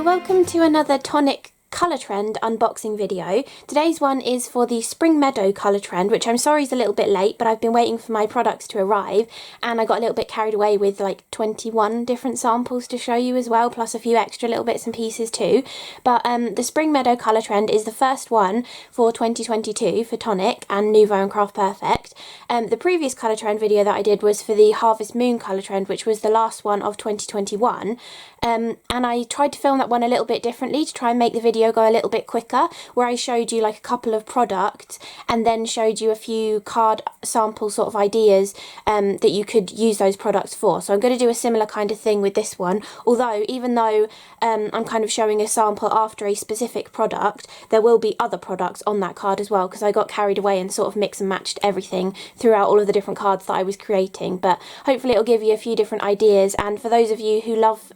So welcome to another Tonic Colour Trend unboxing video. Today's one is for the Spring Meadow Colour Trend, which I'm sorry is a little bit late, but I've been waiting for my products to arrive and I got a little bit carried away with like 21 different samples to show you as well, plus a few extra little bits and pieces too. But the Spring Meadow Colour Trend is the first one for 2022 for Tonic and Nuvo and Craft Perfect. The previous Colour Trend video that I did was for the Harvest Moon Colour Trend, which was the last one of 2021. And I tried to film that one a little bit differently to try and make the video go a little bit quicker, where I showed you like a couple of products and then showed you a few card sample sort of ideas that you could use those products for. So I'm going to do a similar kind of thing with this one, although even though I'm kind of showing a sample after a specific product, there will be other products on that card as well, because I got carried away and sort of mix and matched everything throughout all of the different cards that I was creating. But hopefully it'll give you a few different ideas, and for those of you who love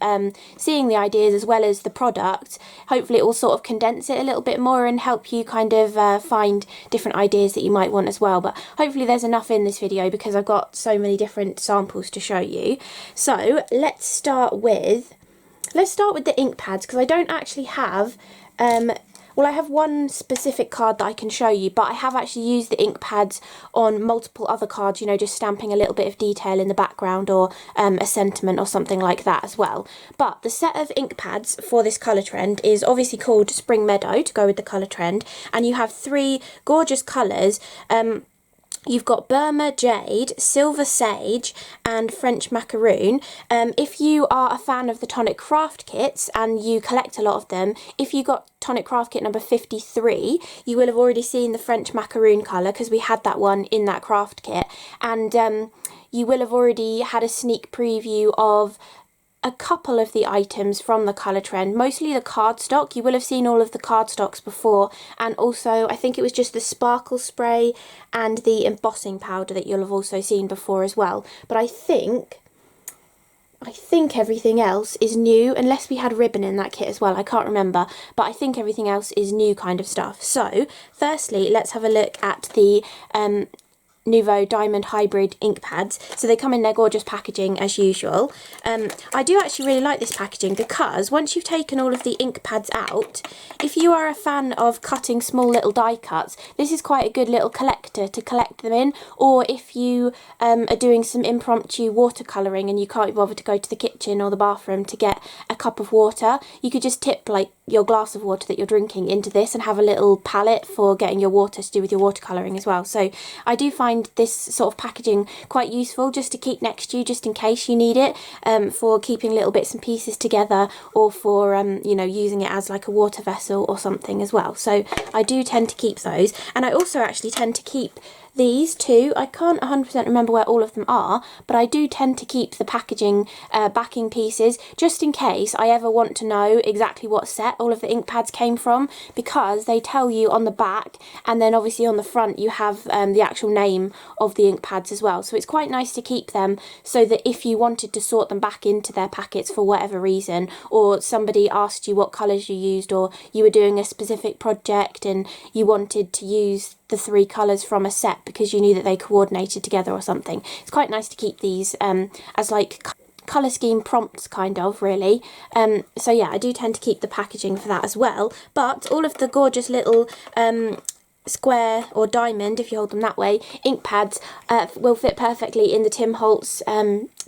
seeing the ideas as well as the product, hopefully it will sort of condense it a little bit more and help you kind of find different ideas that you might want as well. But hopefully there's enough in this video because I've got so many different samples to show you. So let's start with the ink pads, because I don't actually have well, I have one specific card that I can show you, but I have actually used the ink pads on multiple other cards, you know, just stamping a little bit of detail in the background or a sentiment or something like that as well. But the set of ink pads for this colour trend is obviously called Spring Meadow to go with the colour trend, and you have three gorgeous colours. You've got Burma Jade, Silver Sage and French Macaroon. If you are a fan of the Tonic Craft kits and you collect a lot of them, if you got Tonic Craft kit number 53, you will have already seen the French Macaroon colour, because we had that one in that craft kit. And you will have already had a sneak preview of a couple of the items from the colour trend, mostly the cardstock. You will have seen all of the cardstocks before, and also I think it was just the sparkle spray and the embossing powder that you'll have also seen before as well. But I think everything else is new, unless we had ribbon in that kit as well, I can't remember, but I think everything else is new kind of stuff. So firstly, let's have a look at the Nuvo Diamond Hybrid ink pads. So they come in their gorgeous packaging as usual. I do actually really like this packaging, because once you've taken all of the ink pads out, if you are a fan of cutting small little die cuts, this is quite a good little collector to collect them in. Or if you are doing some impromptu watercolouring and you can't be bothered to go to the kitchen or the bathroom to get a cup of water, you could just tip like your glass of water that you're drinking into this and have a little palette for getting your water to do with your watercolouring as well. So I do find this sort of packaging quite useful just to keep next to you, just in case you need it, for keeping little bits and pieces together, or for you know, using it as like a water vessel or something as well. So I do tend to keep those, and I also actually tend to keep these two. I can't 100% remember where all of them are, but I do tend to keep the packaging backing pieces, just in case I ever want to know exactly what set all of the ink pads came from, because they tell you on the back, and then obviously on the front you have the actual name of the ink pads as well. So it's quite nice to keep them, so that if you wanted to sort them back into their packets for whatever reason, or somebody asked you what colours you used, or you were doing a specific project and you wanted to use the three colours from a set because you knew that they coordinated together or something, it's quite nice to keep these as like colour scheme prompts kind of, really. So yeah, I do tend to keep the packaging for that as well. But all of the gorgeous little square or diamond, if you hold them that way, ink pads will fit perfectly in the Tim Holtz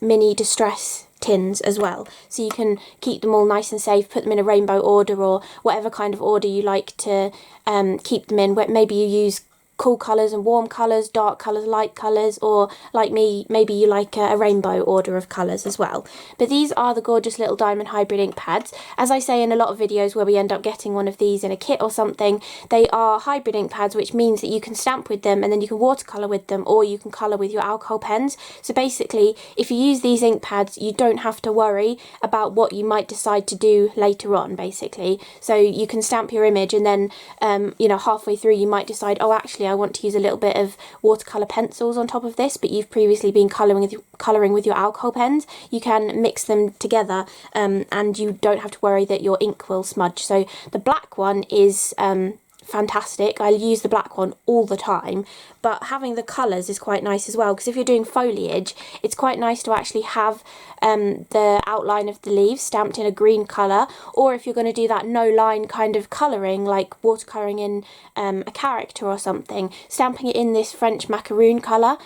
mini distress tins as well. So you can keep them all nice and safe, put them in a rainbow order or whatever kind of order you like to keep them in. Maybe you use cool colours and warm colours, dark colours, light colours, or like me, maybe you like a rainbow order of colours as well. But these are the gorgeous little Diamond Hybrid ink pads. As I say in a lot of videos where we end up getting one of these in a kit or something, they are hybrid ink pads, which means that you can stamp with them and then you can watercolour with them, or you can colour with your alcohol pens. So basically, if you use these ink pads, you don't have to worry about what you might decide to do later on, basically. So you can stamp your image, and then you know, halfway through you might decide, oh actually I want to use a little bit of watercolour pencils on top of this, but you've previously been colouring with your alcohol pens. You can mix them together and you don't have to worry that your ink will smudge. So the black one is fantastic. I use the black one all the time, but having the colours is quite nice as well, because if you're doing foliage, it's quite nice to actually have the outline of the leaves stamped in a green colour, or if you're going to do that no line kind of colouring, like watercolouring in a character or something, stamping it in this French macaroon colour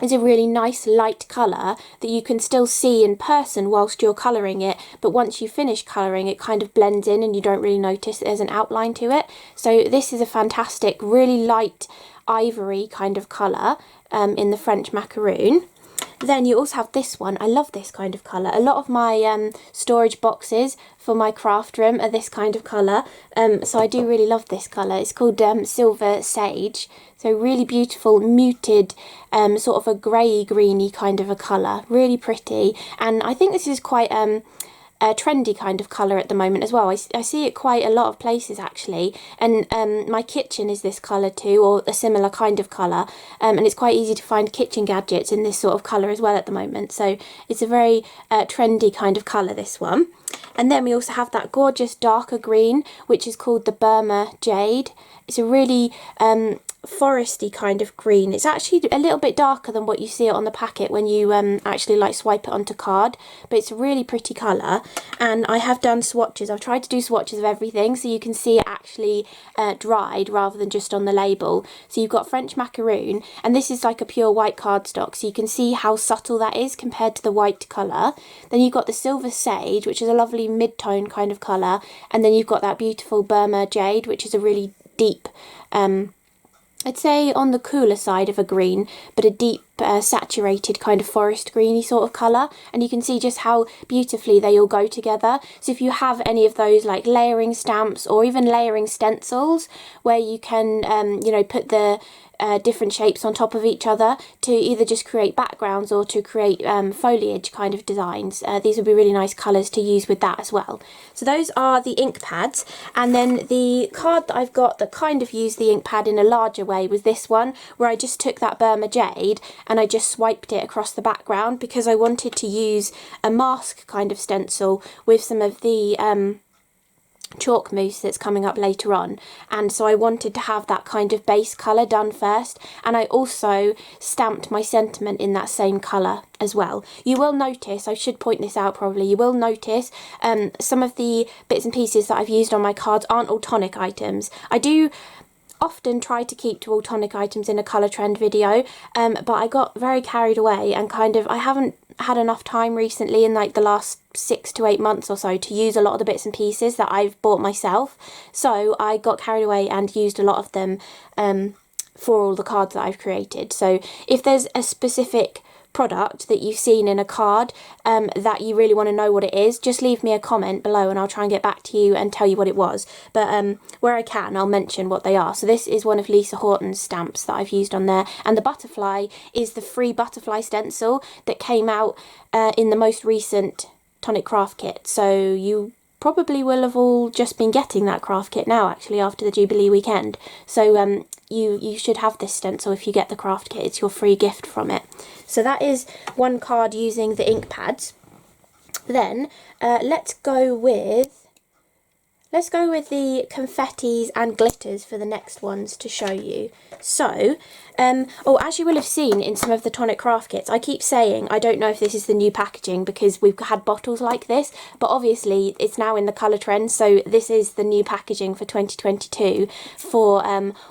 is a really nice light colour that you can still see in person whilst you're colouring it, but once you finish colouring it kind of blends in and you don't really notice there's an outline to it. So this is a fantastic, really light ivory kind of colour in the French macaroon. Then you also have this one. I love this kind of colour. A lot of my storage boxes for my craft room are this kind of colour. So I do really love this colour. It's called Silver Sage. So really beautiful, muted, sort of a grey greeny kind of a colour. Really pretty. And I think this is quite a trendy kind of colour at the moment as well. I see it quite a lot of places actually, and my kitchen is this colour too, or a similar kind of colour, and it's quite easy to find kitchen gadgets in this sort of colour as well at the moment, so it's a very trendy kind of colour, this one. And then we also have that gorgeous darker green, which is called the Burma Jade. It's a really foresty kind of green. It's actually a little bit darker than what you see it on the packet when you actually like swipe it onto card, but it's a really pretty colour. And I have done swatches. I've tried to do swatches of everything so you can see it actually dried rather than just on the label. So you've got French macaroon, and this is like a pure white cardstock, so you can see how subtle that is compared to the white colour. Then you've got the Silver Sage, which is a lovely mid-tone kind of colour, and then you've got that beautiful Burma Jade, which is a really deep, I'd say on the cooler side of a green, but a deep saturated kind of forest greeny sort of colour, and you can see just how beautifully they all go together. So if you have any of those like layering stamps or even layering stencils where you can you know, put the different shapes on top of each other to either just create backgrounds or to create foliage kind of designs, these would be really nice colours to use with that as well. So those are the ink pads, and then the card that I've got that kind of used the ink pad in a larger way was this one, where I just took that Burma Jade and I just swiped it across the background because I wanted to use a mask kind of stencil with some of the chalk mousse that's coming up later on, and so I wanted to have that kind of base colour done first, and I also stamped my sentiment in that same colour as well. You will notice, I should point this out probably, you will notice some of the bits and pieces that I've used on my cards aren't all tonic items. I do often try to keep to all tonic items in a colour trend video, but I got very carried away and kind of, I haven't had enough time recently in like the last 6 to 8 months or so to use a lot of the bits and pieces that I've bought myself, so I got carried away and used a lot of them for all the cards that I've created. So if there's a specific product that you've seen in a card that you really want to know what it is, just leave me a comment below and I'll try and get back to you and tell you what it was, but where I can I'll mention what they are. So this is one of Lisa Horton's stamps that I've used on there, and the butterfly is the free butterfly stencil that came out in the most recent Tonic craft kit, so you probably will have all just been getting that craft kit now actually after the Jubilee weekend, so you should have this stencil if you get the craft kit. It's your free gift from it. So that is one card using the ink pads. Then let's go with the confettis and glitters for the next ones to show you. So, as you will have seen in some of the Tonic craft kits, I keep saying I don't know if this is the new packaging because we've had bottles like this, but obviously it's now in the colour trend, so this is the new packaging for 2022 for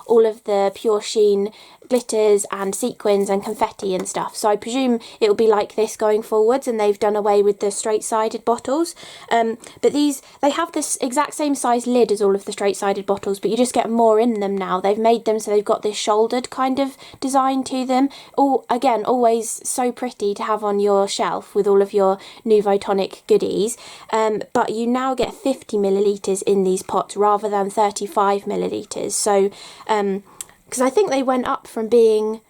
all of the pure Sheen glitters and sequins and confetti and stuff. So I presume it will be like this going forwards, and they've done away with the straight-sided bottles. But these, they have this exact same size lid as all of the straight-sided bottles, but you just get more in them now. They've made them so they've got this shouldered kind of design to them. All again, always so pretty to have on your shelf with all of your Nuvo Tonic goodies. But you now get 50 millilitres in these pots rather than 35 millilitres. So because I think they went up from being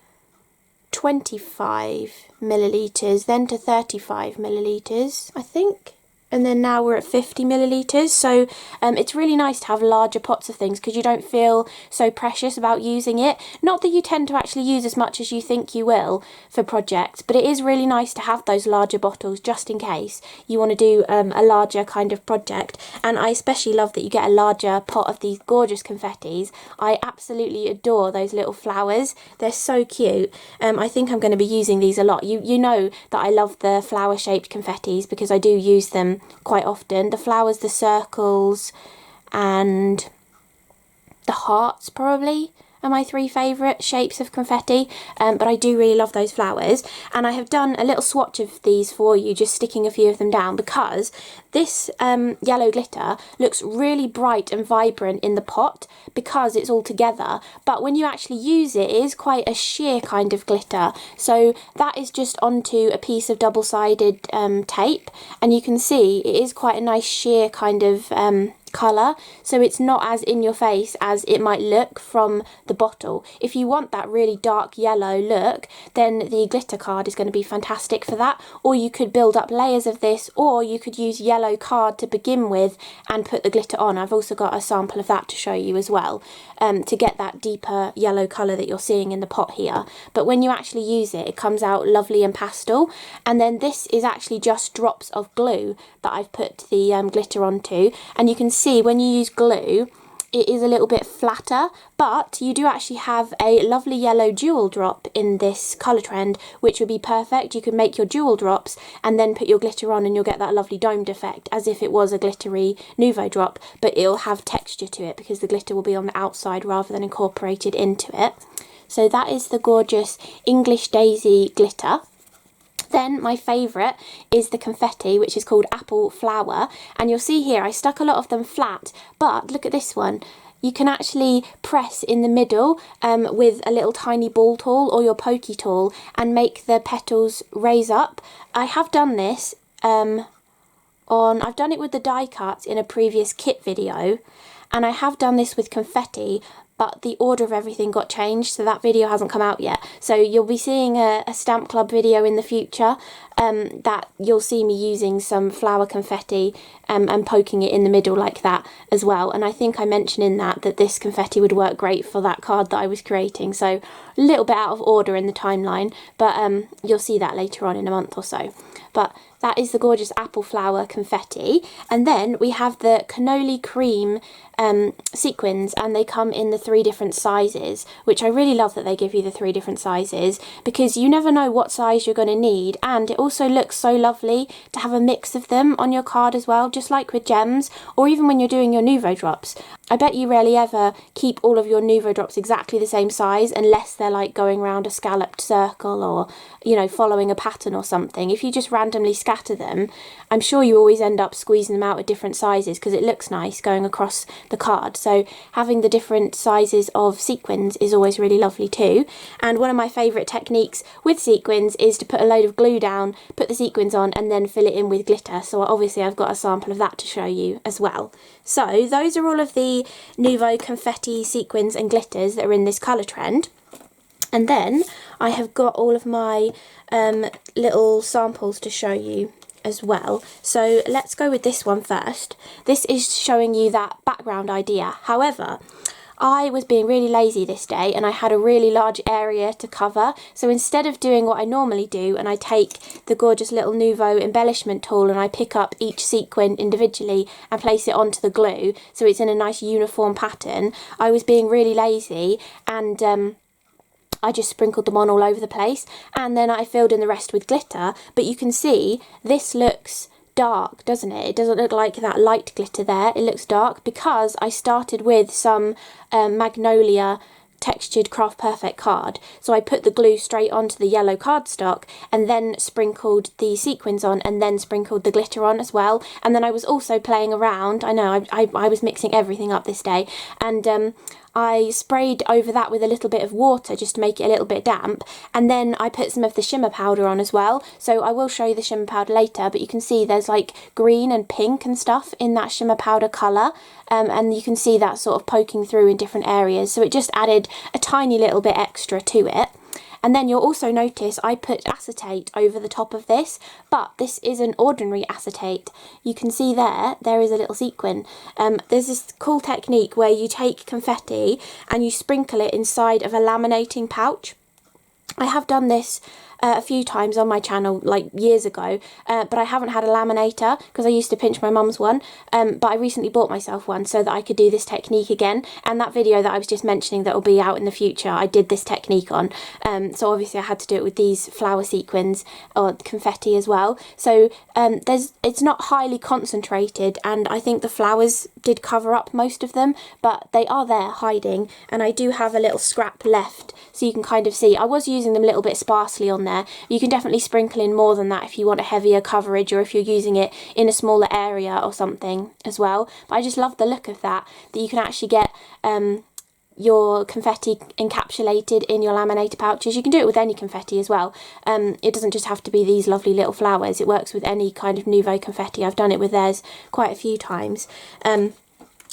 25 millilitres then to 35 millilitres, I think. And then now we're at 50 millilitres. So it's really nice to have larger pots of things because you don't feel so precious about using it. Not that you tend to actually use as much as you think you will for projects, but it is really nice to have those larger bottles just in case you want to do a larger kind of project. And I especially love that you get a larger pot of these gorgeous confettis. I absolutely adore those little flowers. They're so cute. I think I'm going to be using these a lot. You know that I love the flower shaped confettis because I do use them quite often. The flowers, the circles and the hearts probably are my three favourite shapes of confetti, but I do really love those flowers. And I have done a little swatch of these for you, just sticking a few of them down, because this yellow glitter looks really bright and vibrant in the pot because it's all together, but when you actually use it, it is quite a sheer kind of glitter. So that is just onto a piece of double-sided tape, and you can see it is quite a nice sheer kind of colour, so it's not as in your face as it might look from the bottle. If you want that really dark yellow look, then the glitter card is going to be fantastic for that. Or you could build up layers of this, or you could use yellow card to begin with and put the glitter on. I've also got a sample of that to show you as well, to get that deeper yellow colour that you're seeing in the pot here. But when you actually use it, it comes out lovely and pastel. And then this is actually just drops of glue that I've put the glitter onto, and you can see when you use glue it is a little bit flatter, but you do actually have a lovely yellow jewel drop in this colour trend, which would be perfect. You can make your jewel drops and then put your glitter on and you'll get that lovely domed effect as if it was a glittery Nuvo drop, but it'll have texture to it because the glitter will be on the outside rather than incorporated into it. So that is the gorgeous English Daisy glitter. Then my favourite is the confetti, which is called Apple Flower, and you'll see here I stuck a lot of them flat, but look at this one. You can actually press in the middle with a little tiny ball tool or your pokey tool and make the petals raise up. I have done this I've done it with the die cuts in a previous kit video, and I have done this with confetti, but the order of everything got changed, so that video hasn't come out yet. So you'll be seeing a Stamp Club video in the future that you'll see me using some flower confetti and poking it in the middle like that as well. And I think I mentioned in that this confetti would work great for that card that I was creating. So a little bit out of order in the timeline, but you'll see that later on in a month or so. But that is the gorgeous apple flower confetti. And then we have the Cannoli cream sequins, and they come in the 3 different sizes, which I really love that they give you the 3 different sizes, because you never know what size you're going to need, and it also looks so lovely to have a mix of them on your card as well, just like with gems, or even when you're doing your Nuvo drops. I bet you rarely ever keep all of your Nuvo drops exactly the same size unless they're like going around a scalloped circle or, you know, following a pattern or something. If you just randomly scatter them, I'm sure you always end up squeezing them out at different sizes because it looks nice going across the card. So having the different sizes of sequins is always really lovely too. And one of my favourite techniques with sequins is to put a load of glue down, put the sequins on, and then fill it in with glitter. So obviously I've got a sample of that to show you as well. So those are all of the Nuvo confetti, sequins and glitters that are in this colour trend. And then I have got all of my little samples to show you as well. So let's go with this one first. This is showing you that background idea. However, I was being really lazy this day and I had a really large area to cover, so instead of doing what I normally do and I take the gorgeous little Nuvo embellishment tool and I pick up each sequin individually and place it onto the glue so it's in a nice uniform pattern, I was being really lazy and I just sprinkled them on all over the place, and then I filled in the rest with glitter. But you can see this looks dark, doesn't it? It doesn't look like that light glitter there. It looks dark because I started with some Magnolia textured Craft Perfect card. So I put the glue straight onto the yellow cardstock and then sprinkled the sequins on and then sprinkled the glitter on as well. And then I was also playing around. I know I was mixing everything up this day, and I sprayed over that with a little bit of water just to make it a little bit damp, and then I put some of the shimmer powder on as well. So I will show you the shimmer powder later, but you can see there's like green and pink and stuff in that shimmer powder colour, and you can see that sort of poking through in different areas, so it just added a tiny little bit extra to it. And then you'll also notice I put acetate over the top of this, but this is an ordinary acetate. You can see there is a little sequin. There's this cool technique where you take confetti and you sprinkle it inside of a laminating pouch. I have done this a few times on my channel, like years ago, but I haven't had a laminator because I used to pinch my mum's one, but I recently bought myself one so that I could do this technique again. And that video that I was just mentioning that will be out in the future, I did this technique on, so obviously I had to do it with these flower sequins or confetti as well. So it's not highly concentrated, and I think the flowers did cover up most of them, but they are there hiding, and I do have a little scrap left so you can kind of see. I was using them a little bit sparsely on there. You can definitely sprinkle in more than that if you want a heavier coverage, or if you're using it in a smaller area or something as well. But I just love the look of that you can actually get your confetti encapsulated in your laminator pouches. You can do it with any confetti as well. It doesn't just have to be these lovely little flowers. It works with any kind of Nuvo confetti. I've done it with theirs quite a few times.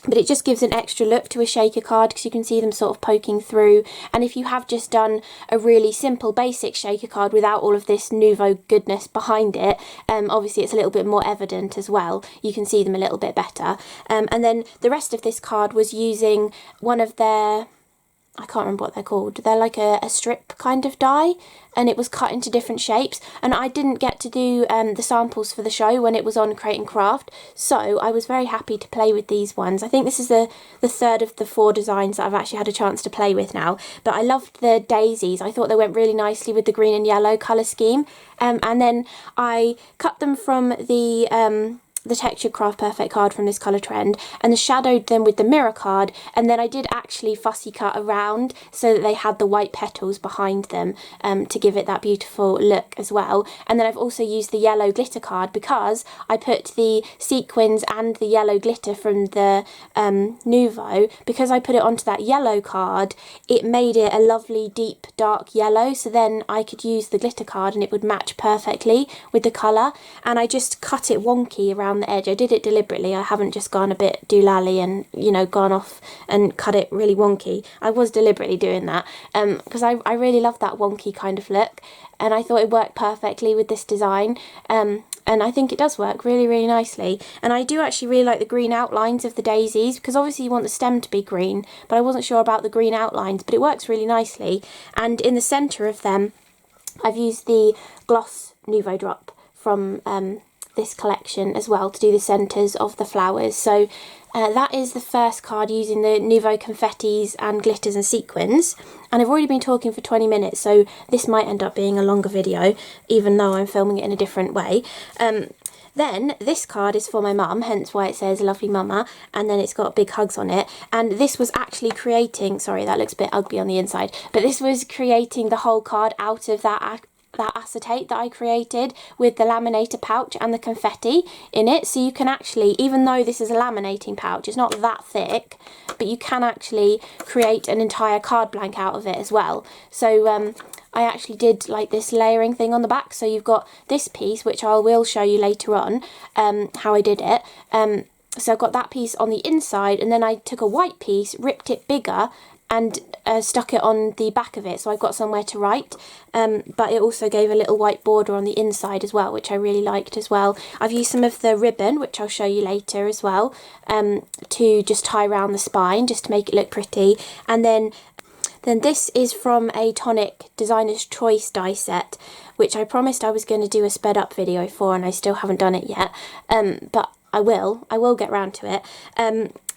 But it just gives an extra look to a shaker card because you can see them sort of poking through. And if you have just done a really simple basic shaker card without all of this Nuvo goodness behind it, obviously it's a little bit more evident as well. You can see them a little bit better. And then the rest of this card was using one of their, I can't remember what they're called. They're like a strip kind of die, and it was cut into different shapes. And I didn't get to do the samples for the show when it was on Create and Craft, so I was very happy to play with these ones. I think this is the third of the 4 designs that I've actually had a chance to play with now. But I loved the daisies. I thought they went really nicely with the green and yellow colour scheme. And then I cut them from the Textured Craft Perfect card from this colour trend, and shadowed them with the mirror card, and then I did actually fussy cut around so that they had the white petals behind them to give it that beautiful look as well. And then I've also used the yellow glitter card because I put the sequins and the yellow glitter from the Nuvo. Because I put it onto that yellow card, it made it a lovely deep dark yellow, so then I could use the glitter card and it would match perfectly with the colour. And I just cut it wonky around the edge. I did it deliberately. I haven't just gone a bit doolally and, you know, gone off and cut it really wonky. I was deliberately doing that because I really love that wonky kind of look, and I thought it worked perfectly with this design. And I think it does work really, really nicely. And I do actually really like the green outlines of the daisies, because obviously you want the stem to be green, but I wasn't sure about the green outlines, but it works really nicely. And in the centre of them, I've used the gloss Nuvo drop from this collection as well to do the centres of the flowers. So that is the first card using the Nuvo confettis and glitters and sequins. And I've already been talking for 20 minutes, so this might end up being a longer video, even though I'm filming it in a different way. Then this card is for my mum, hence why it says lovely mama, and then it's got big hugs on it. And this was actually creating, sorry that looks a bit ugly on the inside, but this was creating the whole card out of that acetate that I created with the laminator pouch and the confetti in it. So you can actually, even though this is a laminating pouch, it's not that thick, but you can actually create an entire card blank out of it as well. So I actually did like this layering thing on the back. So you've got this piece, which I will show you later on how I did it. So I've got that piece on the inside, and then I took a white piece, ripped it bigger, and stuck it on the back of it, so I've got somewhere to write, but it also gave a little white border on the inside as well, which I really liked as well. I've used some of the ribbon, which I'll show you later as well, to just tie around the spine just to make it look pretty. And then this is from a Tonic Designer's Choice die set, which I promised I was going to do a sped up video for, and I still haven't done it yet, but I will get round to it.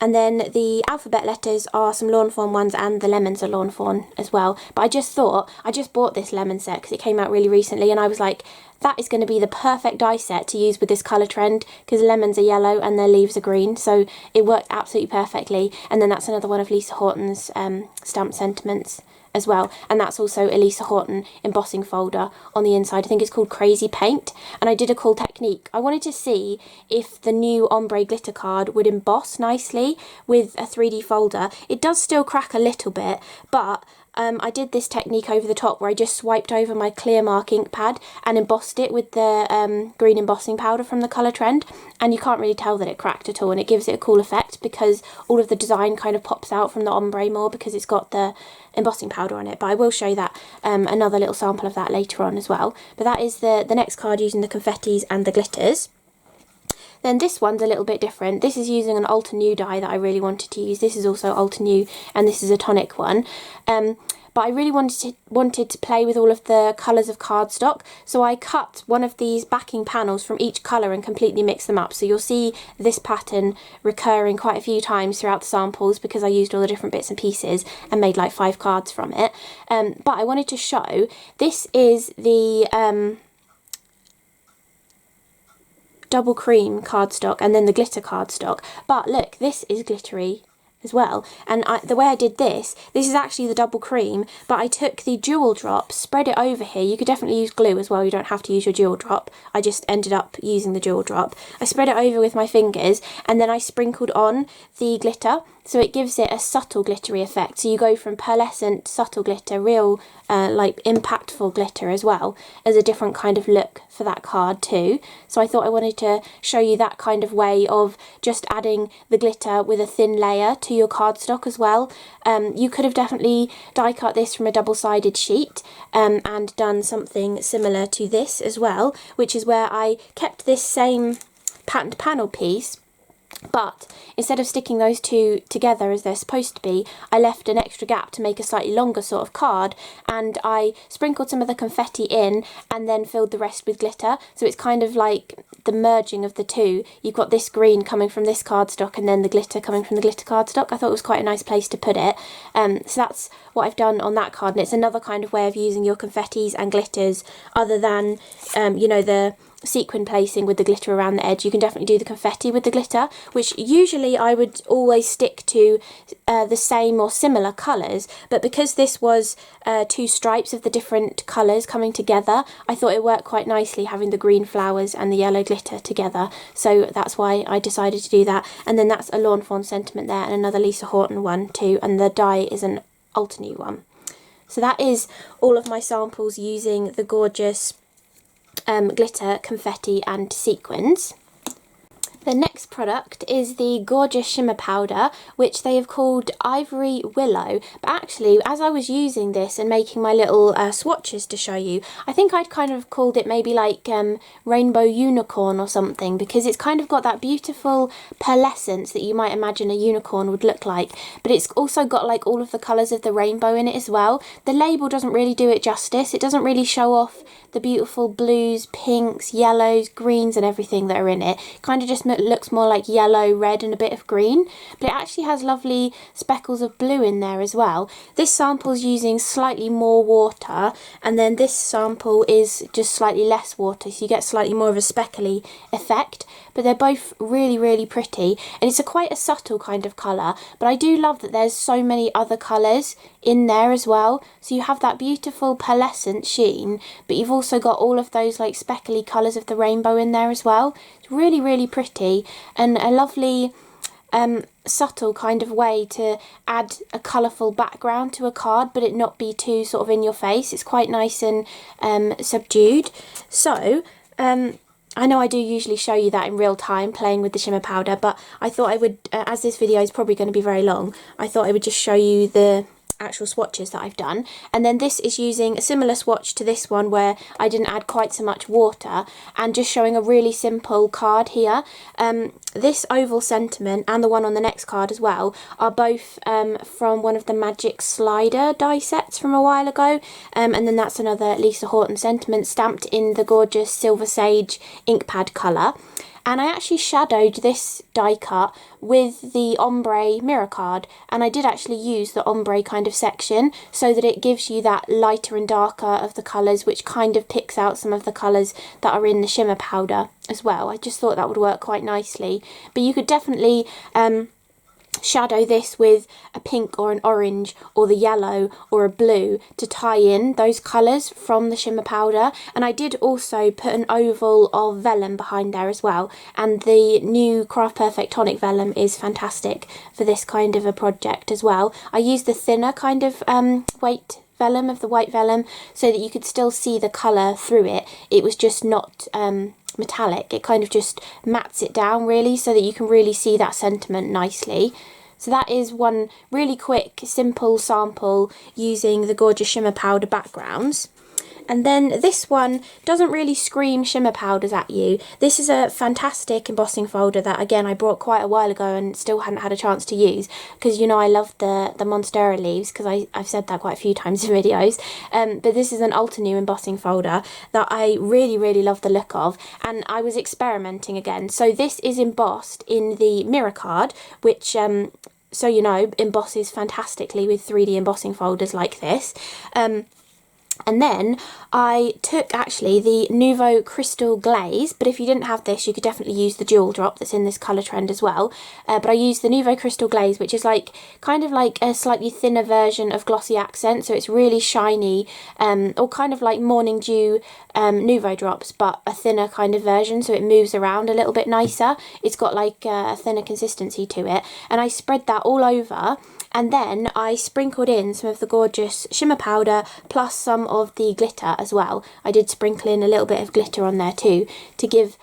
And then the alphabet letters are some Lawn Fawn ones, and the lemons are Lawn Fawn as well. But I just thought, I just bought this lemon set because it came out really recently, and I was like, that is going to be the perfect die set to use with this colour trend, because lemons are yellow and their leaves are green, so it worked absolutely perfectly. And then that's another one of Lisa Horton's stamp sentiments as well, and that's also a Lisa Horton embossing folder on the inside. I think it's called Crazy Paint, and I did a cool technique. I wanted to see if the new ombre glitter card would emboss nicely with a 3D folder. It does still crack a little bit, but I did this technique over the top where I just swiped over my clear mark ink pad and embossed it with the green embossing powder from the Colour Trend, and you can't really tell that it cracked at all, and it gives it a cool effect because all of the design kind of pops out from the ombre more because it's got the embossing powder on it. But I will show that another little sample of that later on as well. But that is the next card using the confettis and the glitters. Then this one's a little bit different. This is using an Ultra New die that I really wanted to use. This is also Ultra New, and this is a tonic one. But I really wanted to play with all of the colours of cardstock, so I cut one of these backing panels from each colour and completely mixed them up. So you'll see this pattern recurring quite a few times throughout the samples because I used all the different bits and pieces and made like 5 cards from it. But I wanted to show, this is the double cream cardstock and then the glitter cardstock. But look, this is glittery as well, and the way I did this is actually the double cream, but I took the jewel drop, spread it over here. You could definitely use glue as well, you don't have to use your jewel drop. I just ended up using the jewel drop. I spread it over with my fingers and then I sprinkled on the glitter, so it gives it a subtle glittery effect. So you go from pearlescent, subtle glitter, real like impactful glitter, as well as a different kind of look for that card too. So I thought I wanted to show you that kind of way of just adding the glitter with a thin layer to your cardstock as well. You could have definitely die cut this from a double-sided sheet and done something similar to this as well, which is where I kept this same patterned panel piece, but instead of sticking those two together as they're supposed to be, I left an extra gap to make a slightly longer sort of card, and I sprinkled some of the confetti in and then filled the rest with glitter. So it's kind of like the merging of the two. You've got this green coming from this cardstock and then the glitter coming from the glitter cardstock. I thought it was quite a nice place to put it. So that's what I've done on that card, and it's another kind of way of using your confettis and glitters other than, you know, the sequin placing with the glitter around the edge. You can definitely do the confetti with the glitter, which usually I would always stick to the same or similar colours, but because this was 2 stripes of the different colours coming together, I thought it worked quite nicely having the green flowers and the yellow glitter together, so that's why I decided to do that. And then that's a Lawn Fawn sentiment there, and another Lisa Horton one too, and the die is an Ultra New one. So that is all of my samples using the gorgeous glitter, confetti and sequins. The next product is the gorgeous shimmer powder, which they have called Ivory Willow. But actually, as I was using this and making my little swatches to show you, I think I'd kind of called it maybe like Rainbow Unicorn or something, because it's kind of got that beautiful pearlescence that you might imagine a unicorn would look like, but it's also got like all of the colours of the rainbow in it as well. The label doesn't really do it justice. It doesn't really show off the beautiful blues, pinks, yellows, greens and everything that are in it. It kind of just looks more like yellow, red and a bit of green, but it actually has lovely speckles of blue in there as well. This sample's using slightly more water, and then this sample is just slightly less water, so you get slightly more of a speckly effect, but they're both really, really pretty, and it's quite a subtle kind of colour, but I do love that there's so many other colours in there as well. So you have that beautiful pearlescent sheen, but you've also got all of those like speckly colours of the rainbow in there as well. It's really, really pretty, and a lovely subtle kind of way to add a colourful background to a card, but it not be too sort of in your face. It's quite nice and subdued. So I know I do usually show you that in real time, playing with the shimmer powder, but I thought I would, as this video is probably going to be very long, I thought I would just show you the actual swatches that I've done. And then this is using a similar swatch to this one where I didn't add quite so much water, and just showing a really simple card here. This oval sentiment and the one on the next card as well are both from one of the Magic Slider die sets from a while ago, and then that's another Lisa Horton sentiment stamped in the gorgeous Silver Sage ink pad colour. And I actually shadowed this die cut with the ombre mirror card, and I did actually use the ombre kind of section so that it gives you that lighter and darker of the colours, which kind of picks out some of the colours that are in the shimmer powder as well. I just thought that would work quite nicely, but you could definitely shadow this with a pink or an orange or the yellow or a blue to tie in those colours from the shimmer powder. And I did also put an oval of vellum behind there as well, and the new Craft Perfect Tonic Vellum is fantastic for this kind of a project as well. I used the thinner kind of weight vellum of the white vellum so that you could still see the colour through it. It was just not metallic. It kind of just mats it down really so that you can really see that sentiment nicely. So that is one really quick, simple sample using the gorgeous shimmer powder backgrounds. And then this one doesn't really scream shimmer powders at you. This is a fantastic embossing folder that, again, I bought quite a while ago and still hadn't had a chance to use because, you know, I love the Monstera leaves, because I've said that quite a few times in videos. But this is an ultra new embossing folder that I really, really love the look of, and I was experimenting again. So this is embossed in the mirror card, which so you know, embosses fantastically with 3D embossing folders like this. And then I took actually the Nuvo Crystal Glaze, but if you didn't have this, you could definitely use the Jewel Drop that's in this colour trend as well. But I used the Nuvo Crystal Glaze, which is like kind of like a slightly thinner version of Glossy Accent, so it's really shiny, or kind of like Morning Dew Nuvo Drops, but a thinner kind of version, so it moves around a little bit nicer. It's got like a thinner consistency to it, and I spread that all over. And then I sprinkled in some of the gorgeous shimmer powder plus some of the glitter as well. I did sprinkle in a little bit of glitter on there too to give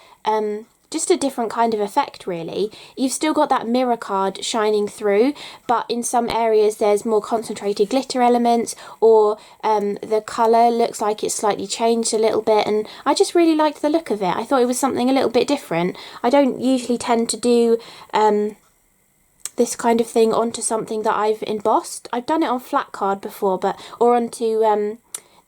just a different kind of effect really. You've still got that mirror card shining through, but in some areas there's more concentrated glitter elements, or the colour looks like it's slightly changed a little bit, and I just really liked the look of it. I thought it was something a little bit different. I don't usually tend to do this kind of thing onto something that I've embossed. I've done it on flat card before, or onto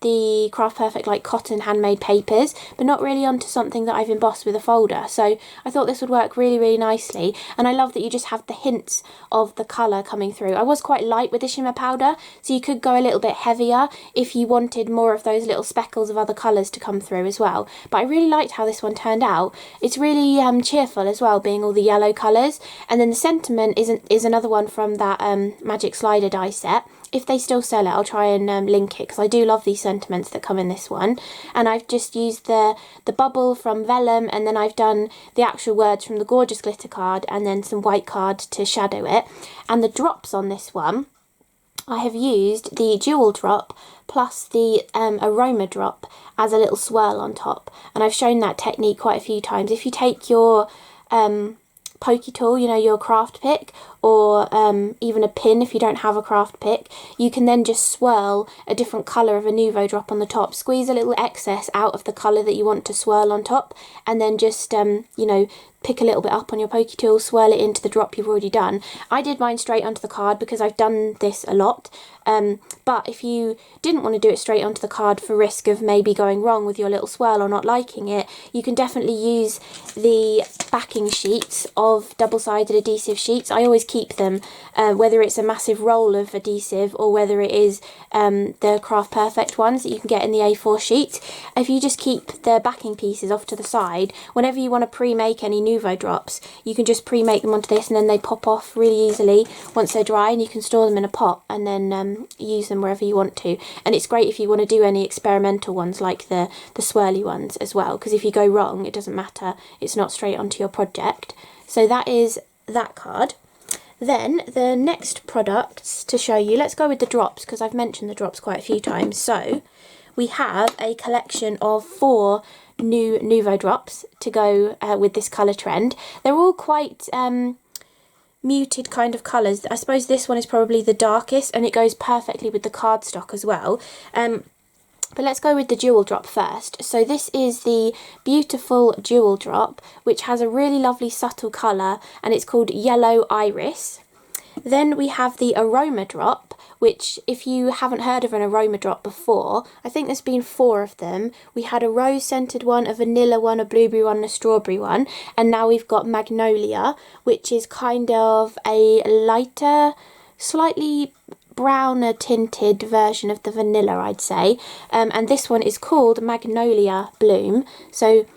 the Craft Perfect like cotton handmade papers, but not really onto something that I've embossed with a folder. So I thought this would work really, really nicely, and I love that you just have the hints of the colour coming through. I was quite light with the shimmer powder, so you could go a little bit heavier if you wanted more of those little speckles of other colours to come through as well. But I really liked how this one turned out. It's really cheerful as well, being all the yellow colours. And then the sentiment is another one from that Magic Slider die set. If they still sell it, I'll try and link it, because I do love these sentiments that come in this one. And I've just used the bubble from vellum, and then I've done the actual words from the gorgeous glitter card, and then some white card to shadow it. And the drops on this one, I have used the Jewel Drop plus the Aroma Drop as a little swirl on top. And I've shown that technique quite a few times. If you take your pokey tool, you know, your craft pick, or even a pin if you don't have a craft pick, you can then just swirl a different colour of a Nuvo drop on the top, squeeze a little excess out of the colour that you want to swirl on top, and then just you know, pick a little bit up on your pokey tool, swirl it into the drop you've already done. I did mine straight onto the card because I've done this a lot, but if you didn't want to do it straight onto the card for risk of maybe going wrong with your little swirl or not liking it, you can definitely use the backing sheets of double-sided adhesive sheets. I always keep them, whether it's a massive roll of adhesive or whether it is the Craft Perfect ones that you can get in the A4 sheet. If you just keep the backing pieces off to the side, whenever you want to pre-make any Nuvo drops, you can just pre-make them onto this, and then they pop off really easily once they're dry, and you can store them in a pot and then use them wherever you want to. And it's great if you want to do any experimental ones like the swirly ones as well, because if you go wrong, it doesn't matter, it's not straight onto your project. So that is that card. Then the next products to show you, let's go with the drops, because I've mentioned the drops quite a few times. So we have a collection of 4 new Nuvo drops to go with this colour trend. They're all quite muted kind of colours. I suppose this one is probably the darkest, and it goes perfectly with the cardstock as well. But let's go with the Jewel Drop first. So this is the beautiful Jewel Drop, which has a really lovely subtle colour, and it's called Yellow Iris. Then we have the Aroma Drop, which, if you haven't heard of an Aroma Drop before, I think there's been 4 of them. We had a rose scented one, a vanilla one, a blueberry one, and a strawberry one, and now we've got Magnolia, which is kind of a lighter, slightly browner tinted version of the vanilla, I'd say. And this one is called Magnolia Bloom. So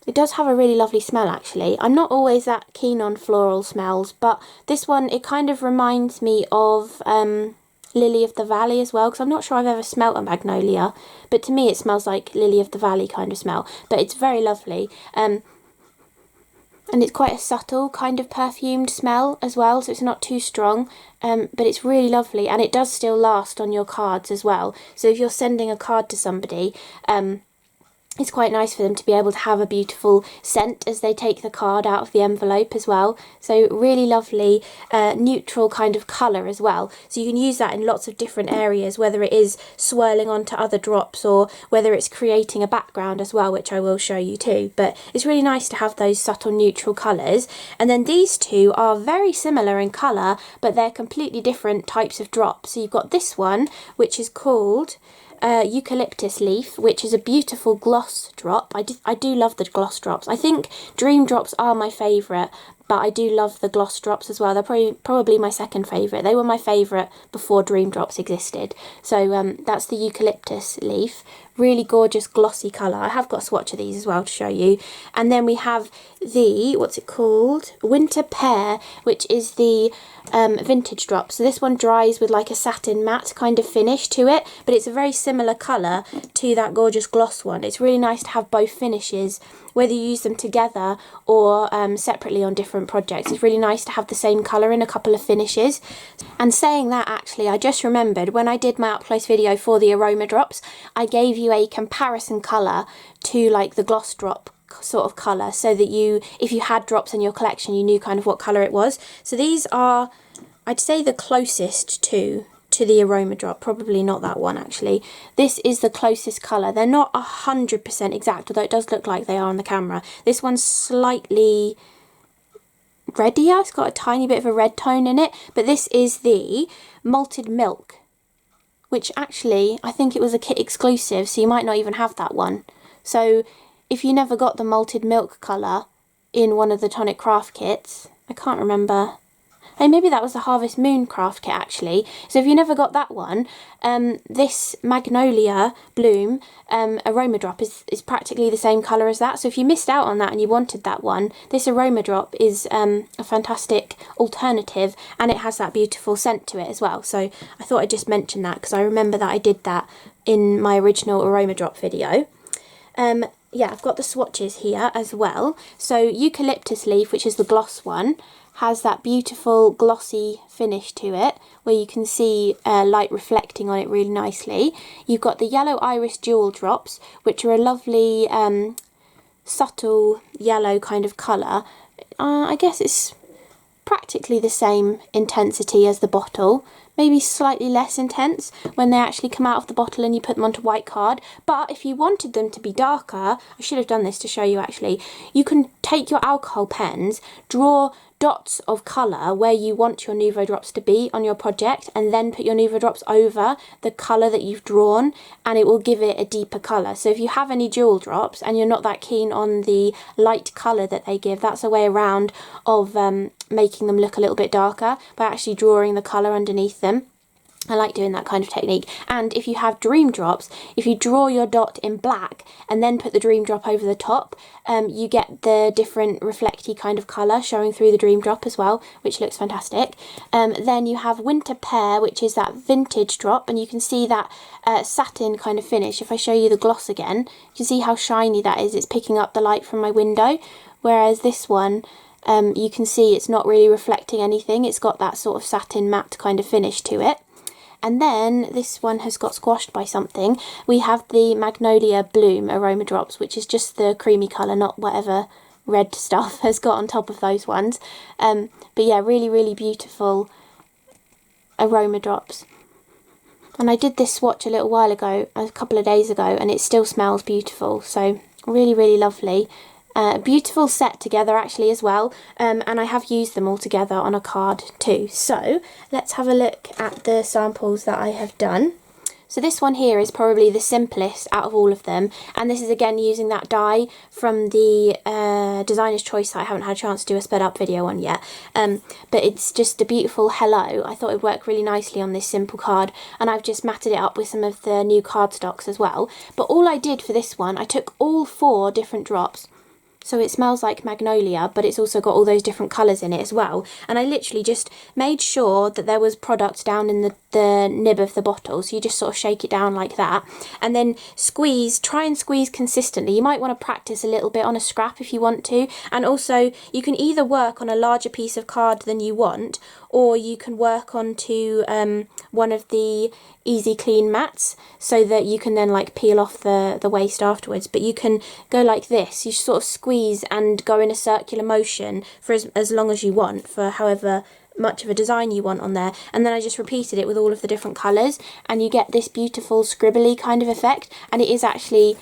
It does have a really lovely smell actually. I'm not always that keen on floral smells, but this one, it kind of reminds me of Lily of the Valley as well, because I'm not sure I've ever smelt a magnolia, but to me it smells like Lily of the Valley kind of smell, but it's very lovely. And it's quite a subtle kind of perfumed smell as well, so it's not too strong, but it's really lovely, and it does still last on your cards as well. So if you're sending a card to somebody, it's quite nice for them to be able to have a beautiful scent as they take the card out of the envelope as well. So really lovely neutral kind of colour as well. So you can use that in lots of different areas, whether it is swirling onto other drops or whether it's creating a background as well, which I will show you too. But it's really nice to have those subtle neutral colours. And then these two are very similar in colour, but they're completely different types of drops. So you've got this one, which is called Eucalyptus Leaf, which is a beautiful gloss drop. I do love the gloss drops. I think Dream Drops are my favourite, but I do love the gloss drops as well. They're probably my second favourite. They were my favourite before Dream Drops existed. So that's the Eucalyptus Leaf. Really gorgeous glossy colour. I have got a swatch of these as well to show you. And then we have the, what's it called? Winter Pear, which is the vintage drop. So this one dries with like a satin matte kind of finish to it, but it's a very similar colour to that gorgeous gloss one. It's really nice to have both finishes, whether you use them together or separately on different projects. It's really nice to have the same colour in a couple of finishes. And saying that, actually, I just remembered when I did my up close video for the aroma drops, I gave you a comparison colour to like the gloss drop sort of colour, so that you, if you had drops in your collection, you knew kind of what colour it was. So these are, I'd say, the closest to the aroma drop. Probably not that one actually. This is the closest colour. They're not 100% exact, although it does look like they are on the camera. This one's slightly reddier. It's got a tiny bit of a red tone in it, but this is the Malted Milk, which actually I think it was a kit exclusive, so you might not even have that one. So if you never got the Malted Milk colour in one of the Tonic craft kits, I can't remember. Hey, maybe that was the Harvest Moon craft kit actually. So if you never got that one, this Magnolia Bloom aroma drop is practically the same colour as that. So if you missed out on that and you wanted that one, this aroma drop is a fantastic alternative, and it has that beautiful scent to it as well. So I thought I'd just mention that because I remember that I did that in my original aroma drop video. Yeah, I've got the swatches here as well. So Eucalyptus Leaf, which is the gloss one, has that beautiful glossy finish to it where you can see light reflecting on it really nicely. You've got the Yellow Iris Jewel drops, which are a lovely subtle yellow kind of colour. I guess it's practically the same intensity as the bottle, maybe slightly less intense when they actually come out of the bottle and you put them onto white card. But if you wanted them to be darker, I should have done this to show you actually, you can take your alcohol pens, draw dots of colour where you want your Nuvo drops to be on your project, and then put your Nuvo drops over the colour that you've drawn, and it will give it a deeper colour. So if you have any jewel drops and you're not that keen on the light colour that they give, that's a way around of making them look a little bit darker by actually drawing the colour underneath them. I like doing that kind of technique. And if you have dream drops, if you draw your dot in black and then put the dream drop over the top, you get the different reflecty kind of colour showing through the dream drop as well, which looks fantastic. Then you have Winter Pear, which is that vintage drop, and you can see that satin kind of finish. If I show you the gloss again, you can see how shiny that is. It's picking up the light from my window, whereas this one, you can see it's not really reflecting anything. It's got that sort of satin matte kind of finish to it. And then this one has got squashed by something. We have the Magnolia Bloom aroma drops, which is just the creamy colour, not whatever red stuff has got on top of those ones. But yeah, really, really beautiful aroma drops. And I did this swatch a little while ago, a couple of days ago, and it still smells beautiful. So really, really lovely. Beautiful set together actually as well, and I have used them all together on a card too. So let's have a look at the samples that I have done. So this one here is probably the simplest out of all of them, and this is again using that die from the Designer's Choice that I haven't had a chance to do a sped up video on yet, but it's just a beautiful hello. I thought it would work really nicely on this simple card, and I've just matted it up with some of the new cardstocks as well. But all I did for this one, I took all 4 different drops, so it smells like magnolia, but it's also got all those different colours in it as well. And I literally just made sure that there was product down in the nib of the bottle, so you just sort of shake it down like that, and then try and squeeze consistently. You might want to practice a little bit on a scrap if you want to, and also you can either work on a larger piece of card than you want, or you can work onto one of the easy clean mats, so that you can then like peel off the waste afterwards. But you can go like this, you sort of squeeze and go in a circular motion for as long as you want, for however much of a design you want on there, and then I just repeated it with all of the different colours, and you get this beautiful scribbly kind of effect, and it is actually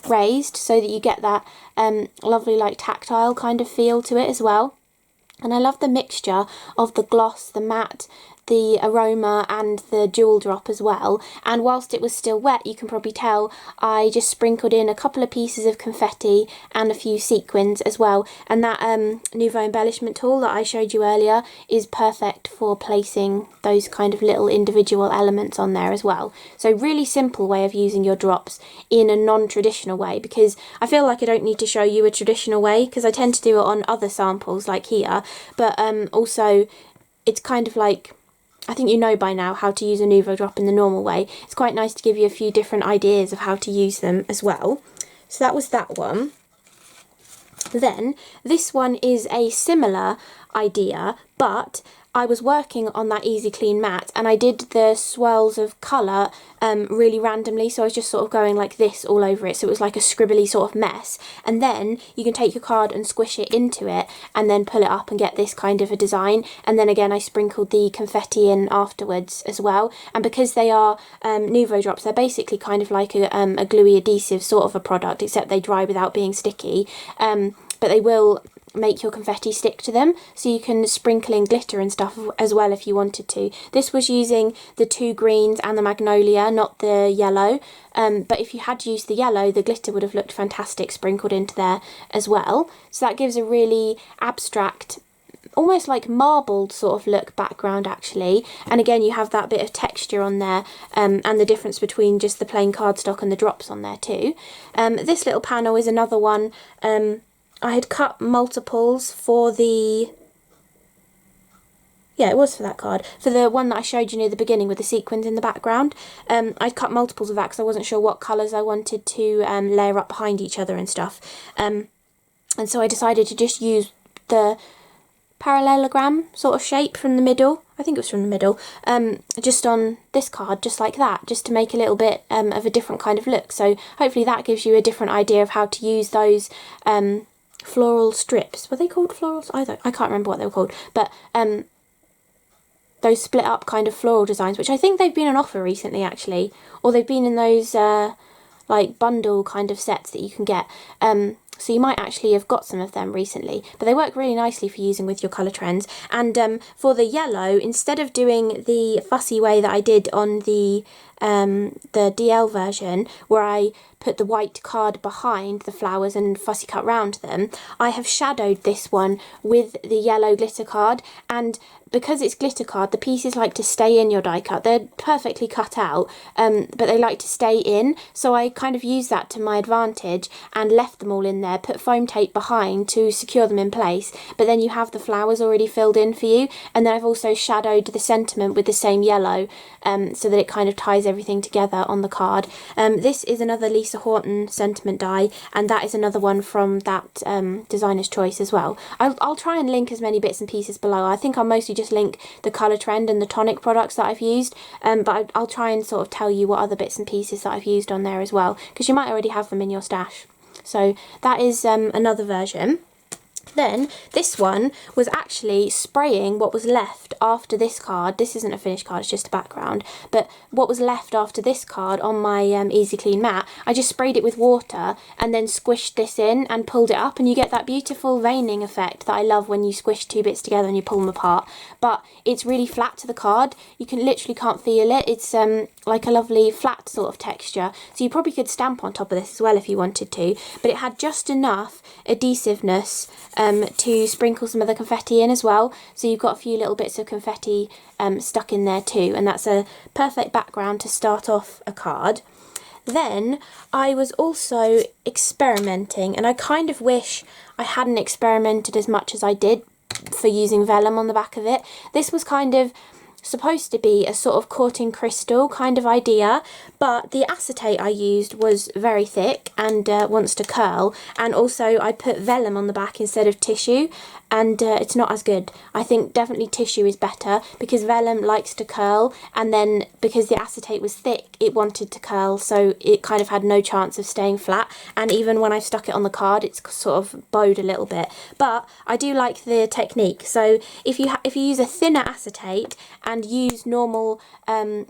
raised so that you get that lovely like tactile kind of feel to it as well. And I love the mixture of the gloss, the matte, the aroma and the jewel drop as well. And whilst it was still wet, you can probably tell I just sprinkled in a couple of pieces of confetti and a few sequins as well. And that Nuvo embellishment tool that I showed you earlier is perfect for placing those kind of little individual elements on there as well. So really simple way of using your drops in a non-traditional way, because I feel like I don't need to show you a traditional way because I tend to do it on other samples like here, but also it's kind of like, I think you know by now how to use a Nuvo drop in the normal way. It's quite nice to give you a few different ideas of how to use them as well. So that was that one. Then this one is a similar idea, but I was working on that easy clean mat and I did the swirls of colour really randomly, so I was just sort of going like this all over it, so it was like a scribbly sort of mess. And then you can take your card and squish it into it and then pull it up and get this kind of a design. And then again I sprinkled the confetti in afterwards as well, and because they are Nuvo drops, they're basically kind of like a gluey adhesive sort of a product, except they dry without being sticky, but they will make your confetti stick to them, so you can sprinkle in glitter and stuff as well if you wanted to. This was using the 2 greens and the magnolia, not the yellow, but if you had used the yellow, the glitter would have looked fantastic sprinkled into there as well. So that gives a really abstract, almost like marbled sort of look background actually, and again you have that bit of texture on there, and the difference between just the plain cardstock and the drops on there too. This little panel is another one. I had cut multiples for the, yeah, it was for that card, for the one that I showed you near the beginning with the sequins in the background. I'd cut multiples of that because I wasn't sure what colours I wanted to layer up behind each other and stuff. And so I decided to just use the parallelogram sort of shape from the middle, I think it was from the middle, just on this card, just like that, just to make a little bit of a different kind of look. So hopefully that gives you a different idea of how to use those floral strips. Were they called florals? I can't remember what they were called, but those split up kind of floral designs, which I think they've been on offer recently actually, or they've been in those like bundle kind of sets that you can get. So you might actually have got some of them recently, but they work really nicely for using with your colour trends. And for the yellow, instead of doing the fussy way that I did on the DL version, where I put the white card behind the flowers and fussy cut round them, I have shadowed this one with the yellow glitter card. And because it's glitter card, the pieces like to stay in your die cut. They're perfectly cut out, but they like to stay in. So I kind of used that to my advantage and left them all in there, put foam tape behind to secure them in place. But then you have the flowers already filled in for you. And then I've also shadowed the sentiment with the same yellow, so that it kind of ties everything together on the card. This is another Lisa Horton sentiment die, and that is another one from that designer's choice as well. I'll try and link as many bits and pieces below. I think I'll mostly just link the Colour Trend and the Tonic products that I've used, but I'll try and sort of tell you what other bits and pieces that I've used on there as well, because you might already have them in your stash. So that is another version. Then this one was actually spraying what was left after this card. This isn't a finished card, it's just a background, but what was left after this card on my easy clean mat, I just sprayed it with water and then squished this in and pulled it up, and you get that beautiful veining effect that I love when you squish 2 bits together and you pull them apart. But it's really flat to the card, you can literally can't feel it. It's like a lovely flat sort of texture, so you probably could stamp on top of this as well if you wanted to, but it had just enough adhesiveness to sprinkle some of the confetti in as well, so you've got a few little bits of confetti stuck in there too, and that's a perfect background to start off a card. Then I was also experimenting, and I kind of wish I hadn't experimented as much as I did for using vellum on the back of it. This was kind of supposed to be a sort of courting crystal kind of idea, but the acetate I used was very thick and wants to curl, and also I put vellum on the back instead of tissue, and it's not as good. I think definitely tissue is better because vellum likes to curl, and then because the acetate was thick it wanted to curl, so it kind of had no chance of staying flat, and even when I stuck it on the card it's sort of bowed a little bit. But I do like the technique, so if you use a thinner acetate and use normal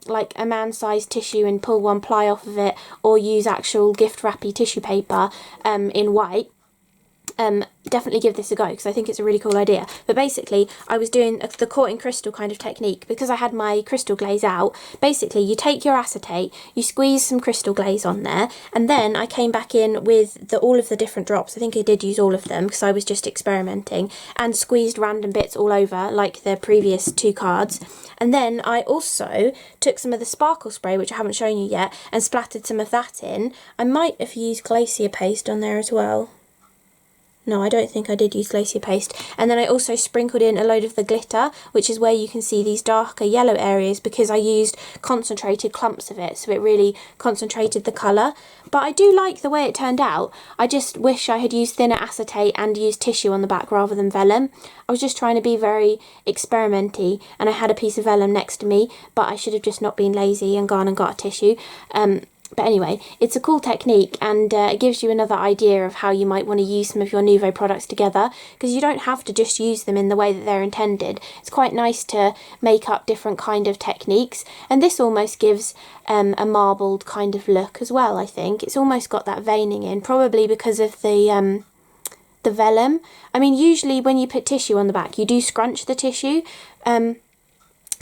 like a man-sized tissue and pull one ply off of it, or use actual gift wrappy tissue paper in white, definitely give this a go because I think it's a really cool idea. But basically I was doing the courting crystal kind of technique because I had my crystal glaze out. Basically you take your acetate, you squeeze some crystal glaze on there, and then I came back in with all of the different drops. I think I did use all of them because I was just experimenting, and squeezed random bits all over like the previous two cards. And then I also took some of the sparkle spray, which I haven't shown you yet, and splattered some of that in. I might have used Glacier paste on there as well. No, I don't think I did use Glacier paste. And then I also sprinkled in a load of the glitter, which is where you can see these darker yellow areas, because I used concentrated clumps of it, so it really concentrated the colour. But I do like the way it turned out. I just wish I had used thinner acetate and used tissue on the back rather than vellum. I was just trying to be very experimenty, and I had a piece of vellum next to me, but I should have just not been lazy and gone and got a tissue. But anyway, it's a cool technique, and it gives you another idea of how you might want to use some of your Nuvo products together, because you don't have to just use them in the way that they're intended. It's quite nice to make up different kind of techniques, and this almost gives a marbled kind of look as well. I think it's almost got that veining in, probably because of the vellum. I mean, usually when you put tissue on the back you do scrunch the tissue,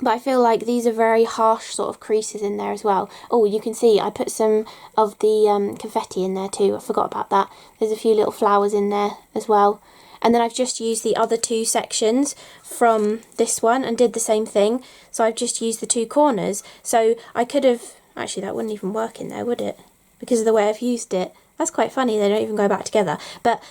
but I feel like these are very harsh sort of creases in there as well. Oh, you can see I put some of the confetti in there too. I forgot about that. There's a few little flowers in there as well. And then I've just used the other two sections from this one and did the same thing. So I've just used the two corners. So I could have... Actually, that wouldn't even work in there, would it? Because of the way I've used it. That's quite funny, they don't even go back together. But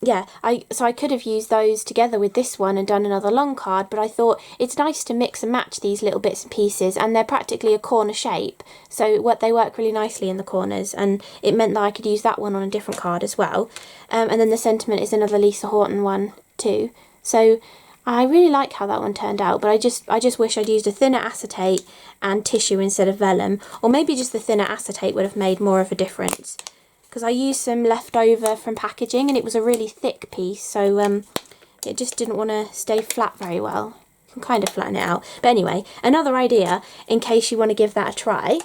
yeah, so I could have used those together with this one and done another long card, but I thought it's nice to mix and match these little bits and pieces, and they're practically a corner shape, so they work really nicely in the corners, and it meant that I could use that one on a different card as well. And then the sentiment is another Lisa Horton one too. So I really like how that one turned out, but I just wish I'd used a thinner acetate and tissue instead of vellum, or maybe just the thinner acetate would have made more of a difference. Because I used some leftover from packaging and it was a really thick piece, so it just didn't want to stay flat very well. You can kind of flatten it out. But anyway, another idea in case you want to give that a try.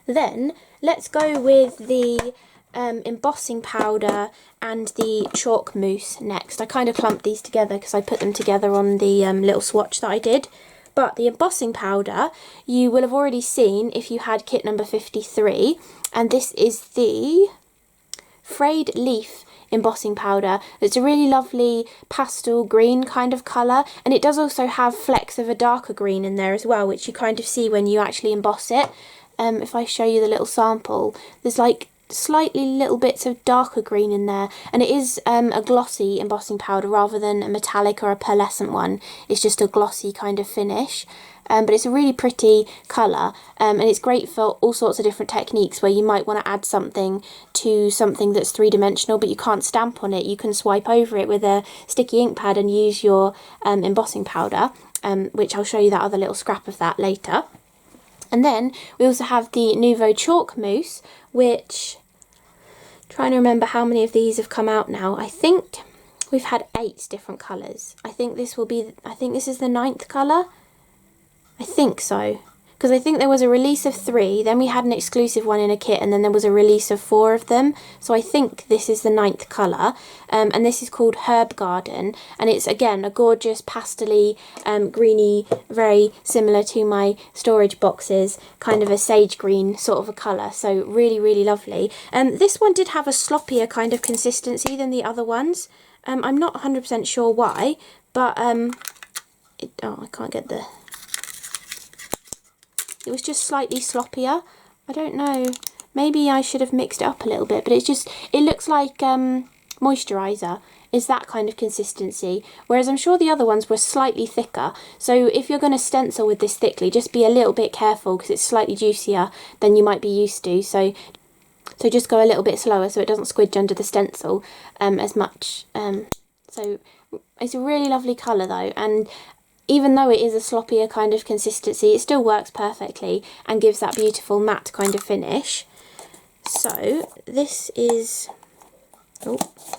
Then let's go with the embossing powder and the chalk mousse next. I kind of clumped these together because I put them together on the little swatch that I did. But the embossing powder you will have already seen if you had kit number 53, and this is the frayed leaf embossing powder. It's a really lovely pastel green kind of colour, and it does also have flecks of a darker green in there as well, which you kind of see when you actually emboss it. If I show you the little sample, there's like slightly little bits of darker green in there, and it is a glossy embossing powder rather than a metallic or a pearlescent one. It's just a glossy kind of finish, but it's a really pretty colour, and it's great for all sorts of different techniques where you might want to add something to something that's three-dimensional but you can't stamp on it. You can swipe over it with a sticky ink pad and use your embossing powder, which I'll show you that other little scrap of that later. And then we also have the Nuvo chalk mousse, which, trying to remember how many of these have come out now. I think we've had 8 different colours. I think this is the 9th colour. I think so. Because I think there was a release of 3, then we had an exclusive one in a kit, and then there was a release of 4 of them. So I think this is the 9th colour, and this is called Herb Garden, and it's again a gorgeous pastely, greeny, very similar to my storage boxes, kind of a sage green sort of a colour. So really, really lovely. This one did have a sloppier kind of consistency than the other ones. I'm not 100% sure why, but oh, I can't get the... It was just slightly sloppier I don't know. Maybe I should have mixed it up a little bit, but it's just, it looks like moisturiser. Is that kind of consistency, whereas I'm sure the other ones were slightly thicker. So if you're going to stencil with this thickly, just be a little bit careful because it's slightly juicier than you might be used to. So just go a little bit slower so it doesn't squidge under the stencil as much. So it's a really lovely colour though, and even though it is a sloppier kind of consistency, it still works perfectly and gives that beautiful matte kind of finish. So this is, oh,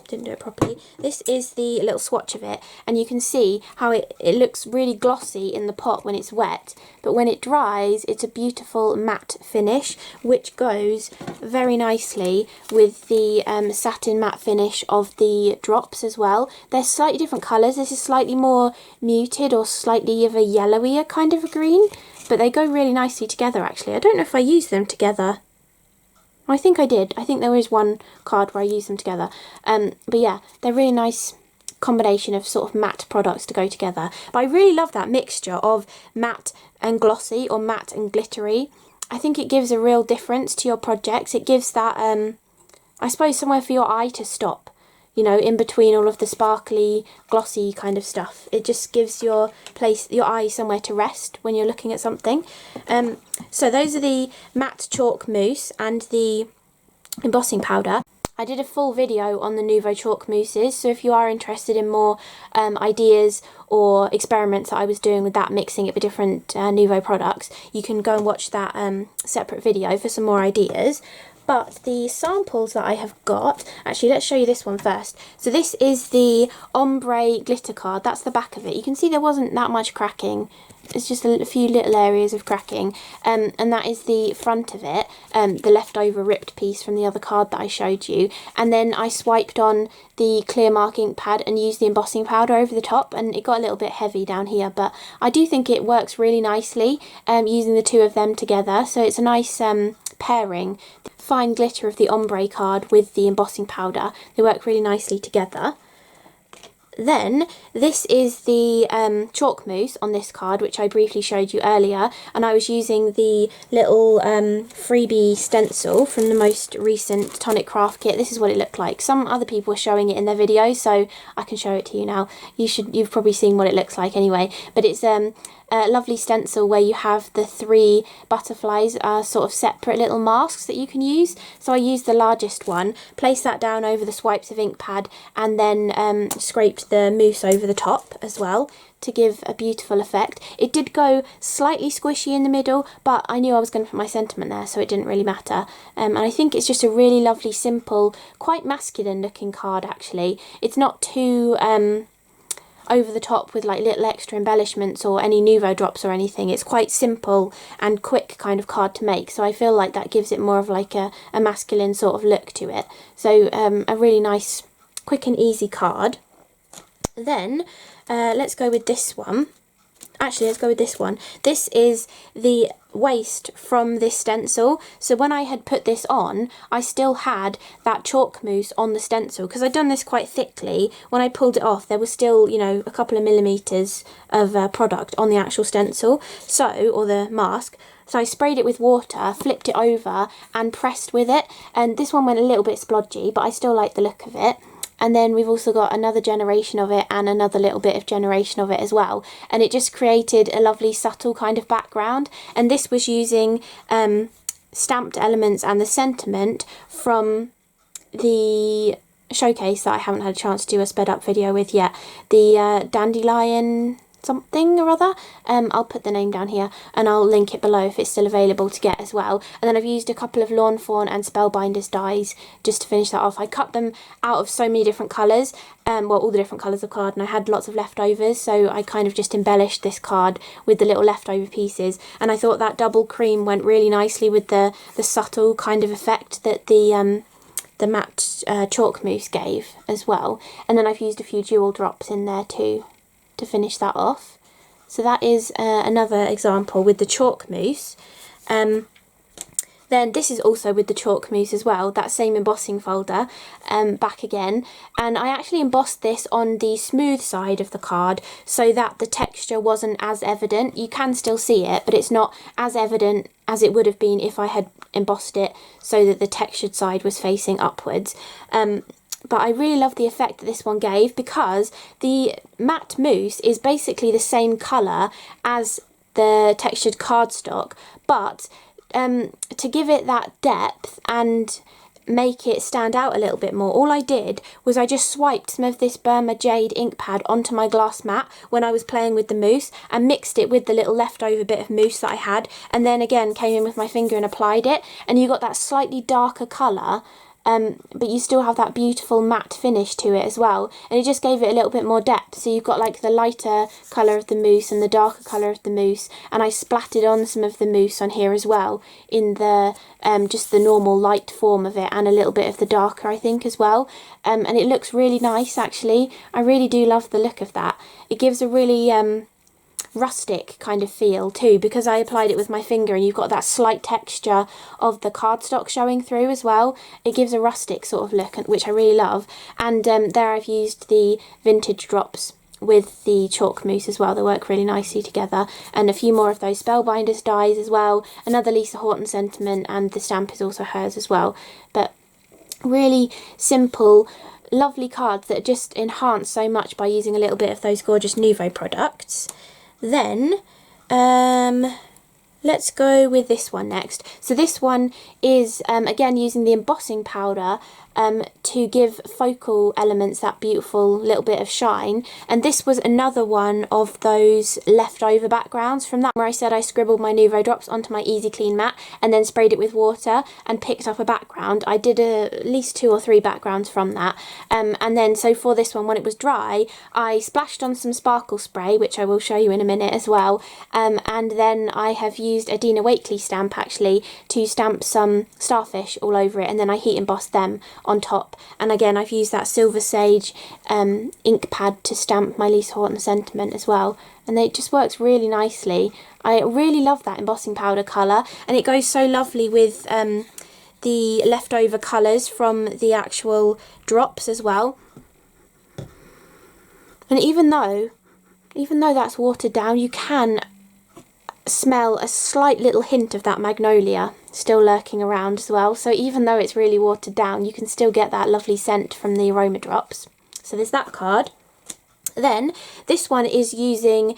didn't do it properly. This is the little swatch of it, and you can see how it looks really glossy in the pot when it's wet, but when it dries it's a beautiful matte finish, which goes very nicely with the satin matte finish of the drops as well. They're slightly different colours. This is slightly more muted or slightly of a yellowier kind of a green, but they go really nicely together actually. I don't know if I use them together. I think I did. I think there was one card where I used them together. But yeah, they're really nice combination of sort of matte products to go together. But I really love that mixture of matte and glossy, or matte and glittery. I think it gives a real difference to your projects. It gives that, I suppose, somewhere for your eye to stop, you know, in between all of the sparkly, glossy kind of stuff. It just gives your eye somewhere to rest when you're looking at something. So those are the matte chalk mousse and the embossing powder. I did a full video on the Nuvo chalk mousses, so if you are interested in more ideas or experiments that I was doing with that, mixing it with different Nuvo products, you can go and watch that separate video for some more ideas. But the samples that I have got, actually let's show you this one first. So this is the ombre glitter card, that's the back of it. You can see there wasn't that much cracking. It's just a few little areas of cracking, and that is the front of it, the leftover ripped piece from the other card that I showed you. And then I swiped on the clear mark ink pad and used the embossing powder over the top, and it got a little bit heavy down here, but I do think it works really nicely using the two of them together. So it's a nice pairing. The fine glitter of the ombre card with the embossing powder, they work really nicely together. Then this is the chalk mousse on this card, which I briefly showed you earlier, and I was using the little freebie stencil from the most recent Tonic craft kit. This is what it looked like. Some other people were showing it in their videos, so I can show it to you now. You've probably seen what it looks like anyway, but it's a lovely stencil where you have the three butterflies sort of separate little masks that you can use. So I used the largest one, placed that down over the swipes of ink pad, and then scraped the mousse over the top as well to give a beautiful effect. It did go slightly squishy in the middle, but I knew I was going to put my sentiment there, so it didn't really matter. And I think it's just a really lovely, simple, quite masculine looking card actually. It's not too over the top with like little extra embellishments or any Nuvo drops or anything. It's quite simple and quick kind of card to make, so I feel like that gives it more of like a masculine sort of look to it. So a really nice, quick and easy card. Then let's go with this one. Actually, let's go with this one. This is the waste from this stencil. So when I had put this on, I still had that chalk mousse on the stencil because I'd done this quite thickly. When I pulled it off, there was still, you know, a couple of millimetres of product on the actual stencil, or the mask. So I sprayed it with water, flipped it over and pressed with it, and this one went a little bit splodgy, but I still like the look of it. And then we've also got another generation of it and another little bit of generation of it as well. And it just created a lovely subtle kind of background. And this was using stamped elements and the sentiment from the showcase that I haven't had a chance to do a sped up video with yet. The dandelion something or other. I'll put the name down here and I'll link it below if it's still available to get as well. And then I've used a couple of Lawn Fawn and Spellbinders dies just to finish that off. I cut them out of so many different colours, well, all the different colours of card, and I had lots of leftovers, so I kind of just embellished this card with the little leftover pieces, and I thought that double cream went really nicely with the subtle kind of effect that the matte chalk mousse gave as well. And then I've used a few jewel drops in there too to finish that off. So that is another example with the chalk mousse. Then this is also with the chalk mousse as well, that same embossing folder, back again. And I actually embossed this on the smooth side of the card so that the texture wasn't as evident. You can still see it, but it's not as evident as it would have been if I had embossed it so that the textured side was facing upwards. But I really love the effect that this one gave, because the matte mousse is basically the same colour as the textured cardstock, but to give it that depth and make it stand out a little bit more, all I did was I just swiped some of this Burma Jade ink pad onto my glass mat when I was playing with the mousse and mixed it with the little leftover bit of mousse that I had, and then again came in with my finger and applied it, and you got that slightly darker colour, but you still have that beautiful matte finish to it as well, and it just gave it a little bit more depth. So you've got like the lighter colour of the mousse and the darker colour of the mousse, and I splattered on some of the mousse on here as well in the just the normal light form of it, and a little bit of the darker I think as well, and it looks really nice actually. I really do love the look of that. It gives a really rustic kind of feel too, because I applied it with my finger, and you've got that slight texture of the cardstock showing through as well. It gives a rustic sort of look, which I really love. And there I've used the vintage drops with the chalk mousse as well. They work really nicely together, and a few more of those Spellbinders dies as well. Another Lisa Horton sentiment, and the stamp is also hers as well. But really simple, lovely cards that just enhance so much by using a little bit of those gorgeous Nuvo products. Then let's go with this one next. So this one is again using the embossing powder to give focal elements that beautiful little bit of shine, and this was another one of those leftover backgrounds from that where I said I scribbled my Nuvo drops onto my Easy Clean mat and then sprayed it with water and picked up a background. I did at least 2 or 3 backgrounds from that, and then so for this one, when it was dry, I splashed on some sparkle spray, which I will show you in a minute as well, and then I have used a Dina Wakley stamp actually to stamp some starfish all over it, and then I heat embossed them on top. And again, I've used that Silver Sage ink pad to stamp my Lisa Horton sentiment as well, and it just works really nicely. I really love that embossing powder colour, and it goes so lovely with the leftover colours from the actual drops as well. And even though that's watered down, you can smell a slight little hint of that magnolia still lurking around as well. So even though it's really watered down, you can still get that lovely scent from the aroma drops. So there's that card. Then this one is using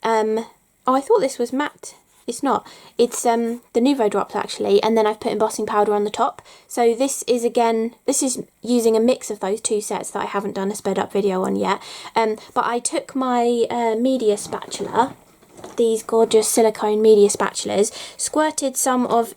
oh, I thought this was matte. It's not. It's the Nuvo drops actually, and then I've put embossing powder on the top. So this is using a mix of those 2 sets that I haven't done a sped up video on yet. But I took my media spatula, these gorgeous silicone media spatulas, squirted some of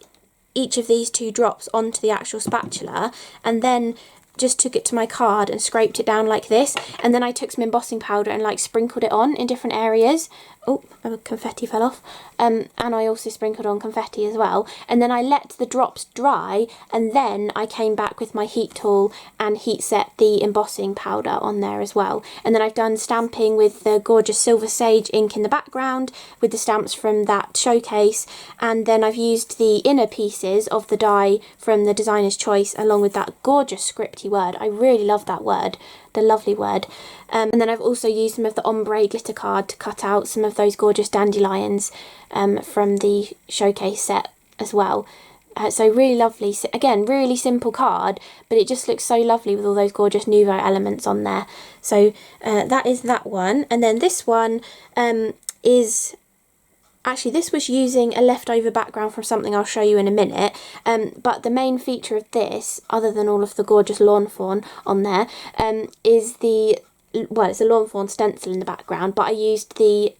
each of these 2 drops onto the actual spatula, and then just took it to my card and scraped it down like this, and then I took some embossing powder and like sprinkled it on in different areas. Oh, confetti fell off. And I also sprinkled on confetti as well, and then I let the drops dry, and then I came back with my heat tool and heat set the embossing powder on there as well. And then I've done stamping with the gorgeous Silver Sage ink in the background with the stamps from that showcase, and then I've used the inner pieces of the die from the Designer's Choice along with that gorgeous scripty word. I really love that word, the lovely word. And then I've also used some of the ombre glitter card to cut out some of those gorgeous dandelions from the showcase set as well. So really lovely, again really simple card, but it just looks so lovely with all those gorgeous Nuvo elements on there. So that is that one. And then this one is actually, this was using a leftover background from something I'll show you in a minute, but the main feature of this, other than all of the gorgeous lawn fawn on there, is it's a lawn fawn stencil in the background, but I used the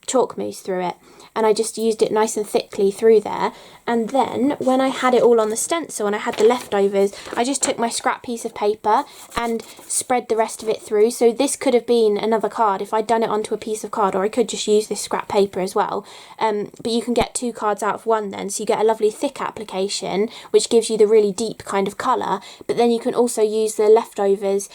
chalk mousse through it, and I just used it nice and thickly through there. And then when I had it all on the stencil and I had the leftovers, I just took my scrap piece of paper and spread the rest of it through. So this could have been another card if I'd done it onto a piece of card, or I could just use this scrap paper as well. But you can get 2 cards out of one then, so you get a lovely thick application which gives you the really deep kind of colour, but then you can also use the leftovers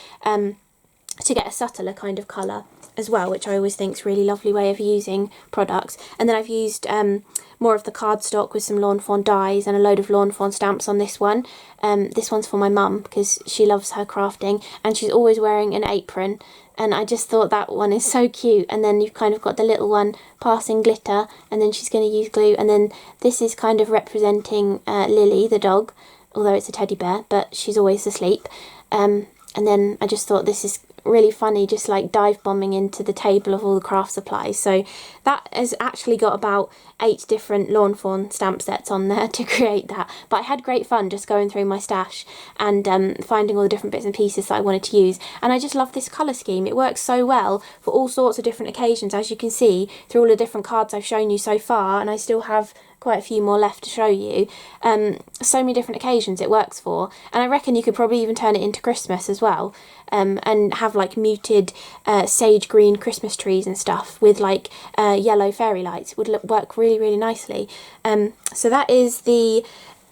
to get a subtler kind of colour as well, which I always think is a really lovely way of using products. And then I've used more of the cardstock with some Lawn Fawn dies and a load of Lawn Fawn stamps on this one. This one's for my mum because she loves her crafting and she's always wearing an apron, and I just thought that one is so cute. And then you've kind of got the little one passing glitter, and then she's going to use glue, and then this is kind of representing Lily the dog, although it's a teddy bear, but she's always asleep. And then I just thought this is really funny, just like dive bombing into the table of all the craft supplies. So that has actually got about 8 different Lawn Fawn stamp sets on there to create that. But I had great fun just going through my stash and finding all the different bits and pieces that I wanted to use. And I just love this colour scheme. It works so well for all sorts of different occasions, as you can see through all the different cards I've shown you so far, and I still have quite a few more left to show you. So many different occasions it works for, and I reckon you could probably even turn it into Christmas as well, and have like muted sage green Christmas trees and stuff with like yellow fairy lights. It would work really nicely. So that is the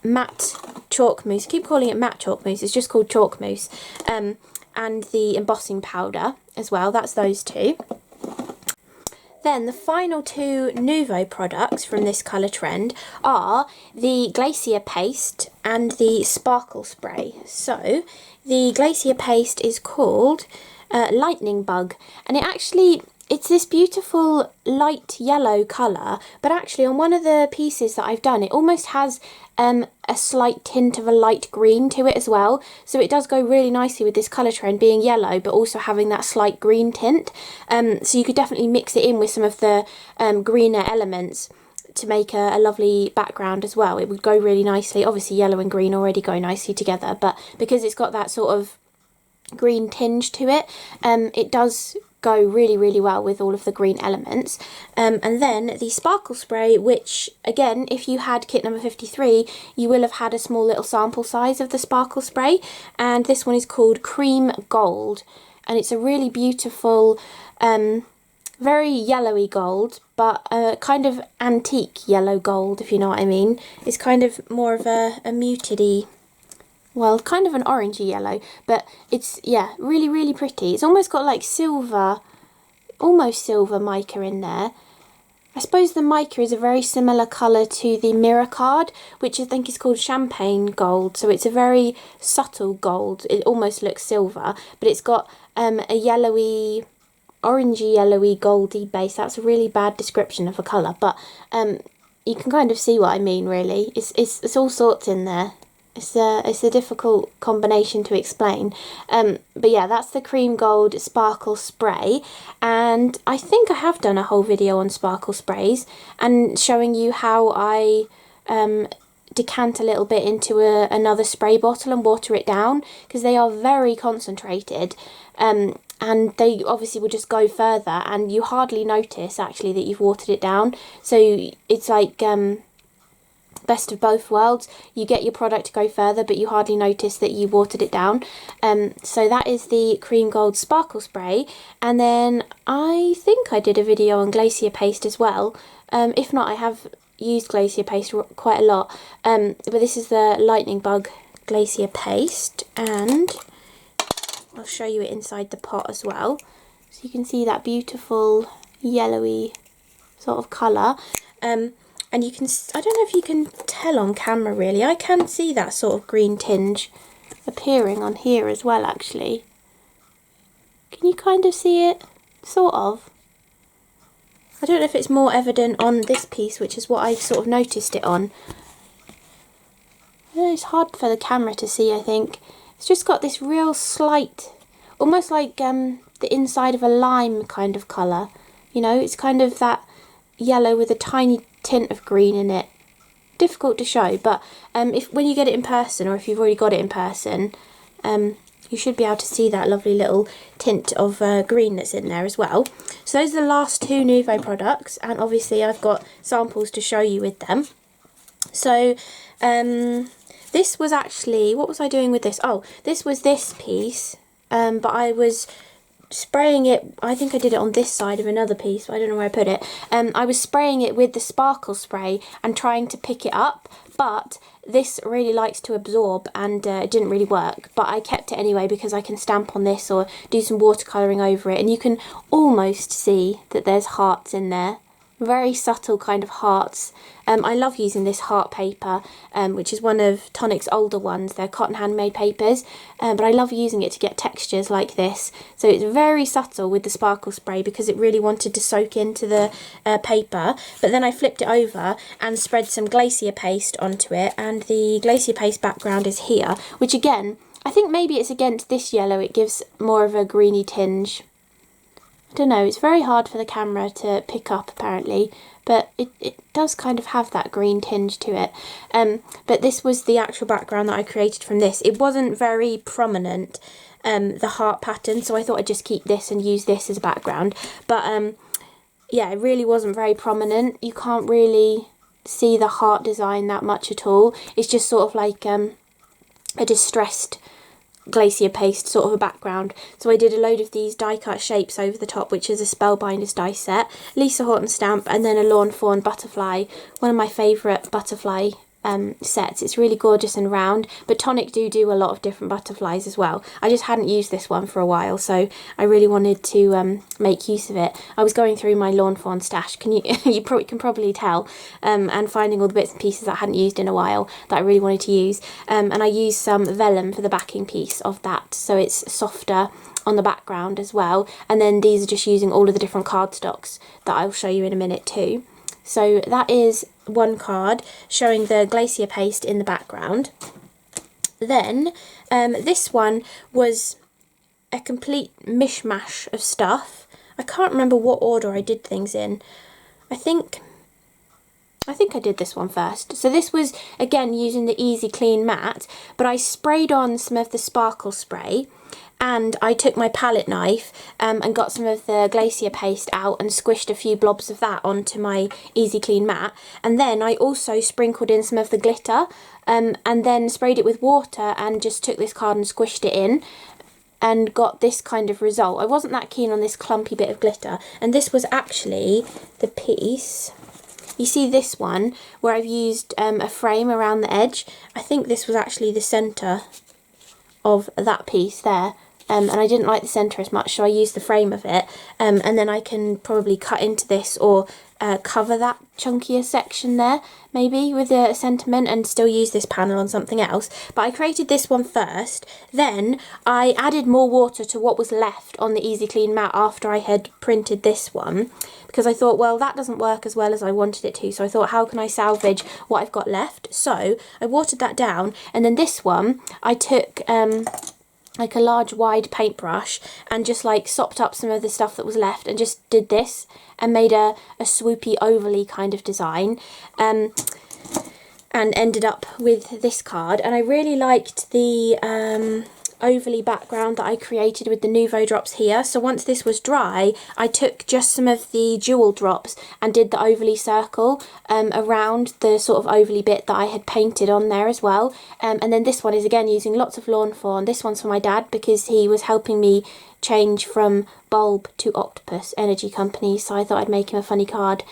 matte chalk mousse. I keep calling it matte chalk mousse, it's just called chalk mousse, and the embossing powder as well. That's those two. Then the final 2 Nuvo products from this colour trend are the Glacier paste and the sparkle spray. So the Glacier paste is called Lightning Bug, and it's this beautiful light yellow colour, but actually on one of the pieces that I've done, it almost has a slight tint of a light green to it as well. So it does go really nicely with this colour trend being yellow, but also having that slight green tint. So you could definitely mix it in with some of the greener elements to make a lovely background as well. It would go really nicely. Obviously yellow and green already go nicely together, but because it's got that sort of green tinge to it, it does go really well with all of the green elements. And then the sparkle spray, which again, if you had kit number 53, you will have had a small little sample size of the sparkle spray, and this one is called Cream Gold, and it's a really beautiful very yellowy gold, but kind of antique yellow gold, if you know what I mean. It's kind of more of a muted-y, well, kind of an orangey yellow, but it's, yeah, really pretty. It's almost got like silver, almost silver mica in there. I suppose the mica is a very similar colour to the mirror card, which I think is called champagne gold. So it's a very subtle gold. It almost looks silver, but it's got a yellowy, orangey yellowy goldy base. That's a really bad description of a colour, but you can kind of see what I mean, really. It's all sorts in there. It's a difficult combination to explain, but yeah, that's the Cream Gold Sparkle Spray, and I think I have done a whole video on sparkle sprays and showing you how I decant a little bit into another spray bottle and water it down, because they are very concentrated, and they obviously will just go further, and you hardly notice actually that you've watered it down. So it's like best of both worlds. You get your product to go further, but you hardly notice that you watered it down. So that is the Cream Gold Sparkle Spray. And then I think I did a video on Glacier paste as well. If not, I have used Glacier paste quite a lot. But this is the Lightning Bug Glacier paste, and I'll show you it inside the pot as well. So you can see that beautiful yellowy sort of colour. And you can, I don't know if you can tell on camera really, I can see that sort of green tinge appearing on here as well actually. Can you kind of see it? Sort of. I don't know if it's more evident on this piece, which is what I sort of noticed it on. It's hard for the camera to see, I think. It's just got this real slight, almost like the inside of a lime kind of colour. You know, it's kind of that yellow with a tiny tint of green in it. Difficult to show, but when you get it in person, or if you've already got it in person, you should be able to see that lovely little tint of green that's in there as well. So those are the last 2 Nuvo products, and obviously I've got samples to show you with them. So this was actually, what was I doing with this? Oh, this was this piece, but I was spraying it, I think I did it on this side of another piece, but I don't know where I put it. I was spraying it with the sparkle spray and trying to pick it up, but this really likes to absorb, and it didn't really work, but I kept it anyway because I can stamp on this or do some watercolouring over it, and you can almost see that there's hearts in there. Very subtle kind of hearts. I love using this heart paper, which is one of Tonic's older ones. They're cotton handmade papers, but I love using it to get textures like this. So it's very subtle with the sparkle spray because it really wanted to soak into the paper. But then I flipped it over and spread some Glacier paste onto it, and the Glacier paste background is here, which again, I think maybe it's against this yellow, it gives more of a greeny tinge. I don't know, it's very hard for the camera to pick up apparently, but it does kind of have that green tinge to it. But this was the actual background that I created from this. It wasn't very prominent, the heart pattern, so I thought I'd just keep this and use this as a background. But yeah, it really wasn't very prominent. You can't really see the heart design that much at all. It's just sort of like a distressed Glacier paste sort of a background. So I did a load of these die cut shapes over the top, which is a Spellbinders die set, Lisa Horton stamp, and then a Lawn Fawn butterfly, one of my favourite butterfly sets. It's really gorgeous and round, but Tonic do a lot of different butterflies as well. I just hadn't used this one for a while, so I really wanted to make use of it. I was going through my Lawn Fawn stash, you can probably tell, and finding all the bits and pieces that I hadn't used in a while that I really wanted to use, and I used some vellum for the backing piece of that, so it's softer on the background as well. And then these are just using all of the different cardstocks that I'll show you in a minute too. So that is one card showing the Glacier paste in the background. Then this one was a complete mishmash of stuff. I can't remember what order I did things in. I think I did this one first. So this was, again, using the Easy Clean matte, but I sprayed on some of the sparkle spray, and I took my palette knife and got some of the Glacier paste out and squished a few blobs of that onto my Easy Clean matte. And then I also sprinkled in some of the glitter and then sprayed it with water and just took this card and squished it in and got this kind of result. I wasn't that keen on this clumpy bit of glitter, and this was actually the piece. You see this one where I've used a frame around the edge. I think this was actually the centre of that piece there. And I didn't like the centre as much, so I used the frame of it, and then I can probably cut into this or cover that chunkier section there, maybe with a sentiment, and still use this panel on something else. But I created this one first, then I added more water to what was left on the Easy Clean matte after I had printed this one, because I thought, well, that doesn't work as well as I wanted it to, so I thought, how can I salvage what I've got left? So I watered that down, and then this one I took like a large wide paintbrush and just like sopped up some of the stuff that was left and just did this and made a swoopy ovally kind of design, and ended up with this card. And I really liked the ovally background that I created with the Nuvo drops here. So once this was dry, I took just some of the jewel drops and did the ovally circle around the sort of ovally bit that I had painted on there as well. And then this one is again using lots of Lawn Fawn. This one's for my dad because he was helping me change from Bulb to Octopus Energy Company, so I thought I'd make him a funny card.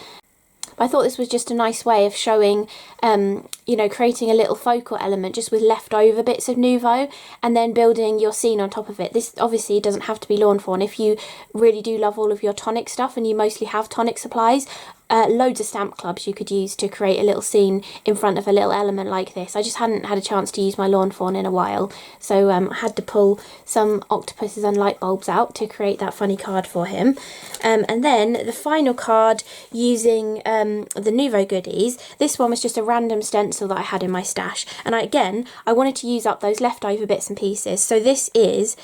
I thought this was just a nice way of showing, you know, creating a little focal element just with leftover bits of Nuvo and then building your scene on top of it. This obviously doesn't have to be Lawn Fawn. If you really do love all of your Tonic stuff and you mostly have Tonic supplies, loads of stamp clubs you could use to create a little scene in front of a little element like this. I just hadn't had a chance to use my Lawn Fawn in a while, so I had to pull some octopuses and light bulbs out to create that funny card for him. And then the final card using the Nuvo goodies. This one was just a random stencil that I had in my stash, and I wanted to use up those leftover bits and pieces. So this is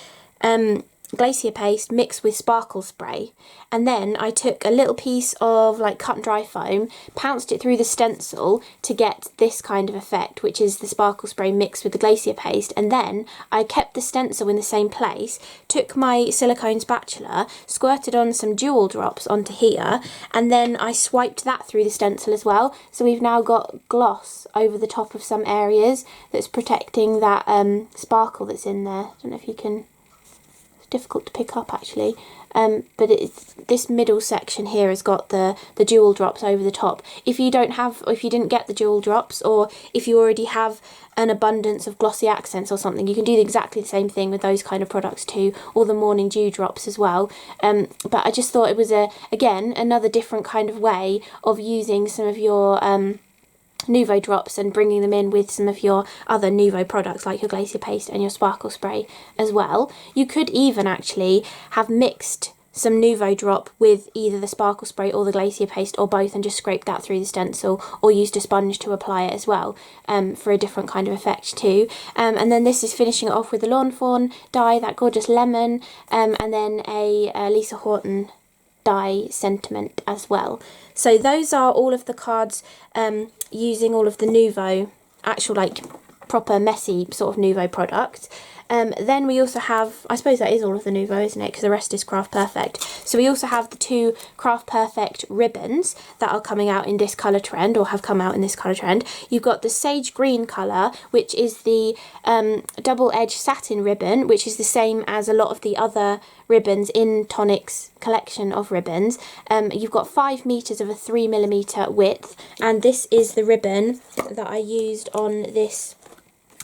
Glacier paste mixed with sparkle spray, and then I took a little piece of like cut and dry foam, pounced it through the stencil to get this kind of effect, which is the sparkle spray mixed with the Glacier paste. And then I kept the stencil in the same place, took my silicone spatula, squirted on some jewel drops onto here, and then I swiped that through the stencil as well. So we've now got gloss over the top of some areas that's protecting that sparkle that's in there. I don't know if you can difficult to pick up actually. But this middle section here has got the jewel drops over the top. If you don't have, or if you didn't get the jewel drops, or if you already have an abundance of glossy accents or something, you can do exactly the same thing with those kind of products too, or the morning dew drops as well. But I just thought it was again another different kind of way of using some of your Nuvo drops and bringing them in with some of your other Nuvo products like your Glacier paste and your sparkle spray as well. You could even actually have mixed some Nuvo drop with either the sparkle spray or the Glacier paste or both, and just scrape that through the stencil, or used a sponge to apply it as well, for a different kind of effect too. And then this is finishing it off with the Lawn Fawn die, that gorgeous lemon, and then a Lisa Horton die sentiment as well. So those are all of the cards using all of the Nuvo, actual like proper messy sort of Nuvo product. Then we also have, I suppose that is all of the Nuvo, isn't it? Because the rest is Craft Perfect. So we also have the 2 Craft Perfect ribbons that are coming out in this colour trend, or have come out in this colour trend. You've got the sage green colour, which is the double-edged satin ribbon, which is the same as a lot of the other ribbons in Tonic's collection of ribbons. You've got 5 meters of a 3mm width, and this is the ribbon that I used on this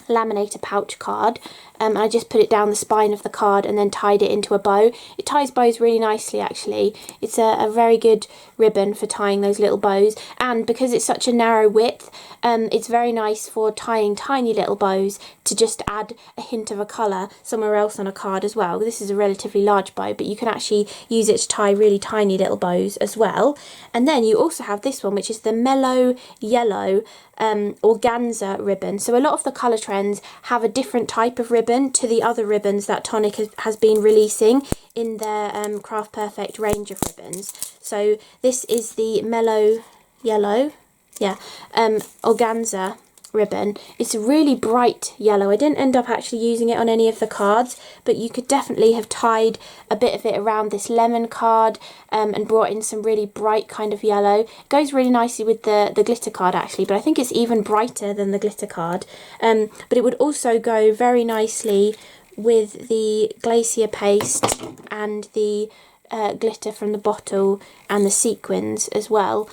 laminator pouch card. I just put it down the spine of the card and then tied it into a bow. It ties bows really nicely actually. It's a very good ribbon for tying those little bows, and because it's such a narrow width, it's very nice for tying tiny little bows to just add a hint of a colour somewhere else on a card as well. This is a relatively large bow, but you can actually use it to tie really tiny little bows as well. And then you also have this one, which is the mellow yellow organza ribbon. So a lot of the colour trends have a different type of ribbon to the other ribbons that Tonic has been releasing in their Craft Perfect range of ribbons. So this is the mellow yellow, organza ribbon. It's a really bright yellow. I didn't end up actually using it on any of the cards, but you could definitely have tied a bit of it around this lemon card and brought in some really bright kind of yellow. It goes really nicely with the glitter card actually, but I think it's even brighter than the glitter card. But it would also go very nicely with the Glacier paste and the glitter from the bottle and the sequins as well.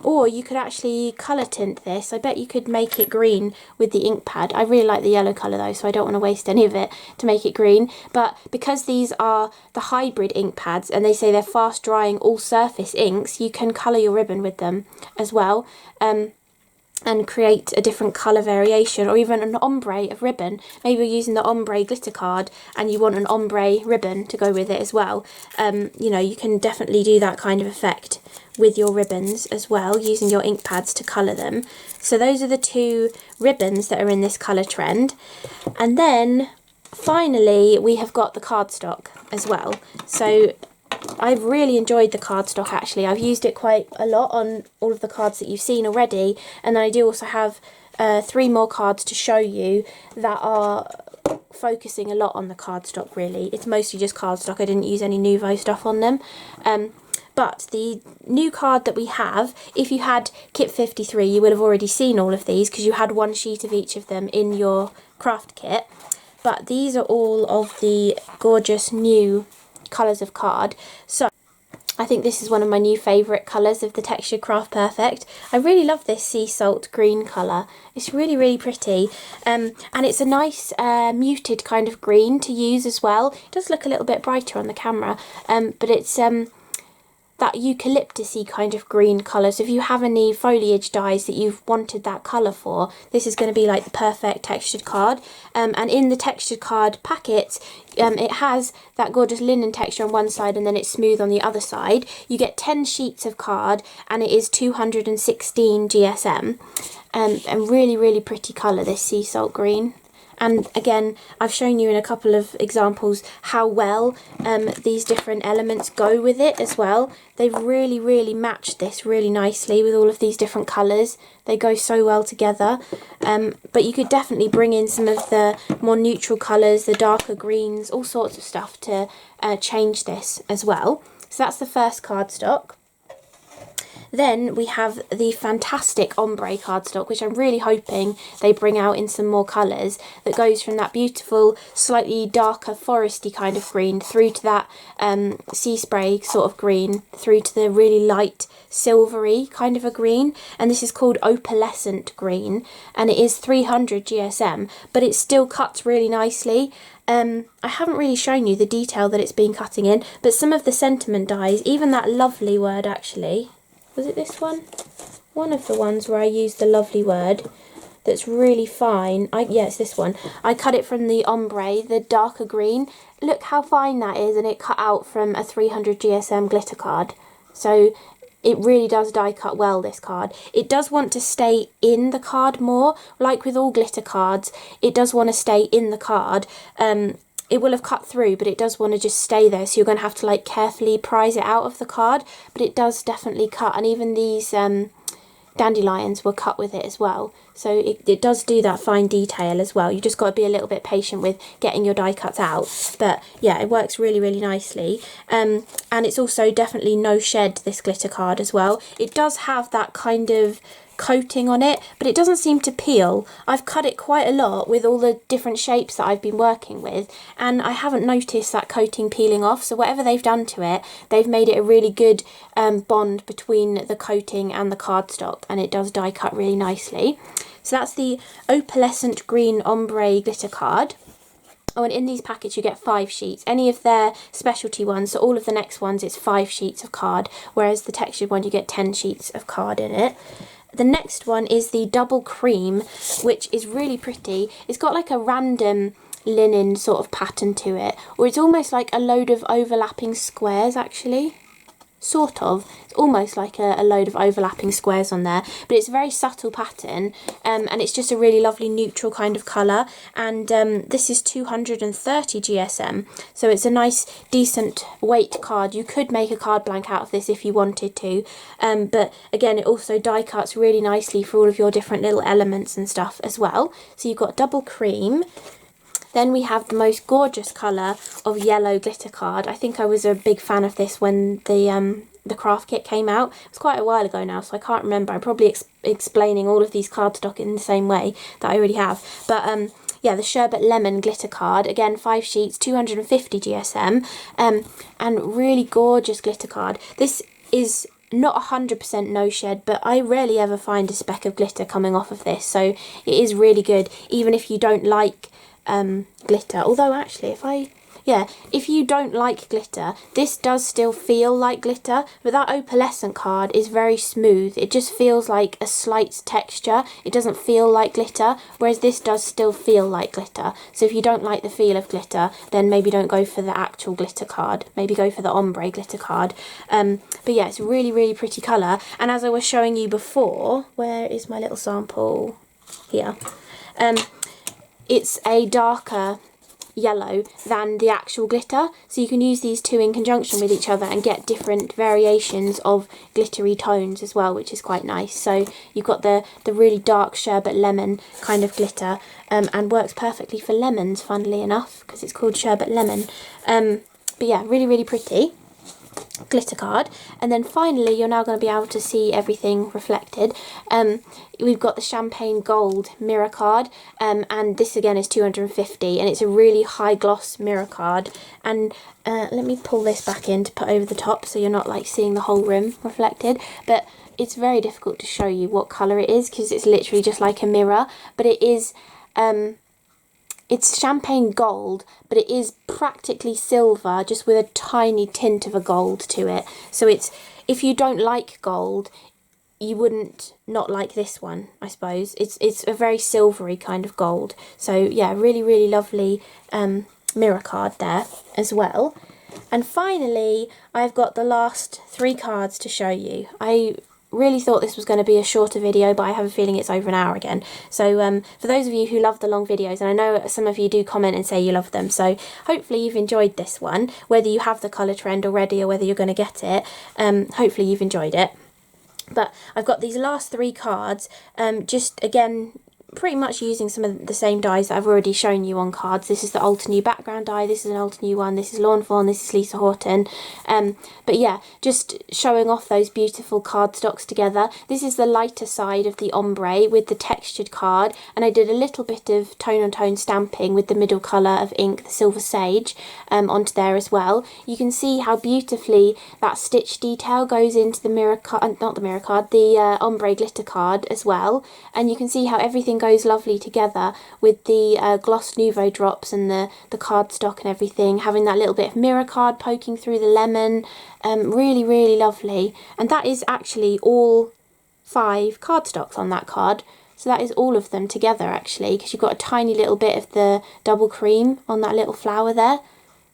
Or you could actually colour tint this. I bet you could make it green with the ink pad. I really like the yellow colour though, so I don't want to waste any of it to make it green. But because these are the hybrid ink pads and they say they're fast drying all surface inks, you can colour your ribbon with them as well. And create a different colour variation, or even an ombre of ribbon. Maybe you're using the ombre glitter card and you want an ombre ribbon to go with it as well. You know, you can definitely do that kind of effect with your ribbons as well, using your ink pads to colour them. So those are the 2 ribbons that are in this colour trend. And then finally we have got the cardstock as well. So I've really enjoyed the cardstock actually. I've used it quite a lot on all of the cards that you've seen already, and then I do also have 3 more cards to show you that are focusing a lot on the cardstock really. It's mostly just cardstock. I didn't use any Nuvo stuff on them. But the new card that we have, if you had kit 53, you would have already seen all of these because you had 1 sheet of each of them in your craft kit. But these are all of the gorgeous new colours of card. So I think this is one of my new favourite colours of the textured Craft Perfect. I really love this sea salt green colour. It's really, really pretty. And it's a nice muted kind of green to use as well. It does look a little bit brighter on the camera, but it's that eucalyptus-y kind of green colour. So if you have any foliage dyes that you've wanted that colour for, this is going to be like the perfect textured card. And in the textured card packet, it has that gorgeous linen texture on one side and then it's smooth on the other side. You get 10 sheets of card and it is 216 GSM. And really, really pretty colour, this sea salt green. And again, I've shown you in a couple of examples how well these different elements go with it as well. They've really, really matched this really nicely with all of these different colours. They go so well together. But you could definitely bring in some of the more neutral colours, the darker greens, all sorts of stuff to change this as well. So that's the first cardstock. Then we have the fantastic ombre cardstock, which I'm really hoping they bring out in some more colours, that goes from that beautiful, slightly darker foresty kind of green through to that sea spray sort of green, through to the really light silvery kind of a green. And this is called opalescent green, and it is 300 GSM, but it still cuts really nicely. I haven't really shown you the detail that it's been cutting in, but some of the sentiment dyes, even that lovely word actually, was it this one? One of the ones where I used the lovely word that's really fine. Yeah, it's this one. I cut it from the ombre, the darker green. Look how fine that is, and it cut out from a 300 GSM glitter card. So it really does die cut well, this card. It does want to stay in the card more, like with all glitter cards. It does want to stay in the card. It will have cut through, but it does want to just stay there, so you're going to have to like carefully prise it out of the card, but it does definitely cut. And even these dandelions were cut with it as well, so it does do that fine detail as well. You just got to be a little bit patient with getting your die cuts out, but yeah, it works really, really nicely. And it's also definitely no shed, this glitter card as well. It does have that kind of coating on it, but it doesn't seem to peel. I've cut it quite a lot with all the different shapes that I've been working with, and I haven't noticed that coating peeling off. So whatever they've done to it, they've made it a really good bond between the coating and the cardstock, and it does die cut really nicely. So that's the opalescent green ombre glitter card. Oh, and in these packets you get 5 sheets. Any of their specialty ones, so all of the next ones, it's 5 sheets of card, whereas the textured one you get 10 sheets of card in it. The next one is the double cream, which is really pretty. It's got like a random linen sort of pattern to it, or it's almost like a load of overlapping squares actually. Sort of. It's almost like a load of overlapping squares on there, but it's a very subtle pattern, and it's just a really lovely neutral kind of colour. And this is 230 GSM, so it's a nice decent weight card. You could make a card blank out of this if you wanted to, but again, it also die cuts really nicely for all of your different little elements and stuff as well. So you've got double cream. Then we have the most gorgeous colour of yellow glitter card. I think I was a big fan of this when the craft kit came out. It was quite a while ago now, so I can't remember. I'm probably explaining all of these cardstock in the same way that I already have. But yeah, the Sherbet Lemon glitter card, again 5 sheets, 250 GSM, and really gorgeous glitter card. This is not 100% no shed, but I rarely ever find a speck of glitter coming off of this, so it is really good, even if you don't like glitter. Although actually, if you don't like glitter, this does still feel like glitter, but that opalescent card is very smooth. It just feels like a slight texture. It doesn't feel like glitter, whereas this does still feel like glitter. So if you don't like the feel of glitter, then maybe don't go for the actual glitter card. Maybe go for the ombre glitter card. But yeah, it's a really, really pretty colour. And as I was showing you before, where is my little sample? Here. It's a darker yellow than the actual glitter, so you can use these two in conjunction with each other and get different variations of glittery tones as well, which is quite nice. So you've got the really dark sherbet lemon kind of glitter, and works perfectly for lemons, funnily enough, because it's called sherbet lemon. But yeah, really, really pretty glitter card. And then finally, you're now going to be able to see everything reflected. We've got the champagne gold mirror card, and this again is 250, and it's a really high gloss mirror card. And let me pull this back in to put over the top so you're not like seeing the whole room reflected, but it's very difficult to show you what colour it is because it's literally just like a mirror. But it is it's champagne gold, but it is practically silver, just with a tiny tint of a gold to it. So it's, if you don't like gold, you wouldn't not like this one, I suppose. It's a very silvery kind of gold. So yeah, really, really lovely mirror card there as well. And finally, I've got the last 3 cards to show you. I really thought this was going to be a shorter video, but I have a feeling it's over an hour again. So for those of you who love the long videos, and I know some of you do comment and say you love them, so hopefully you've enjoyed this one, whether you have the colour trend already or whether you're going to get it. Hopefully you've enjoyed it. But I've got these last 3 cards, just again pretty much using some of the same dyes that I've already shown you on cards. This is the Alter New background dye, this is an Alter New one, this is Lawn Fawn, this is Lisa Horton. But yeah, just showing off those beautiful cardstocks together. This is the lighter side of the ombre with the textured card, and I did a little bit of tone-on-tone stamping with the middle colour of ink, the Silver Sage, onto there as well. You can see how beautifully that stitch detail goes into the mirror card, not the mirror card, the ombre glitter card as well, and you can see how everything goes lovely together with the gloss Nuvo drops and the cardstock and everything, having that little bit of mirror card poking through the lemon. Really, really lovely. And that is actually all 5 cardstocks on that card. So that is all of them together actually, because you've got a tiny little bit of the double cream on that little flower there.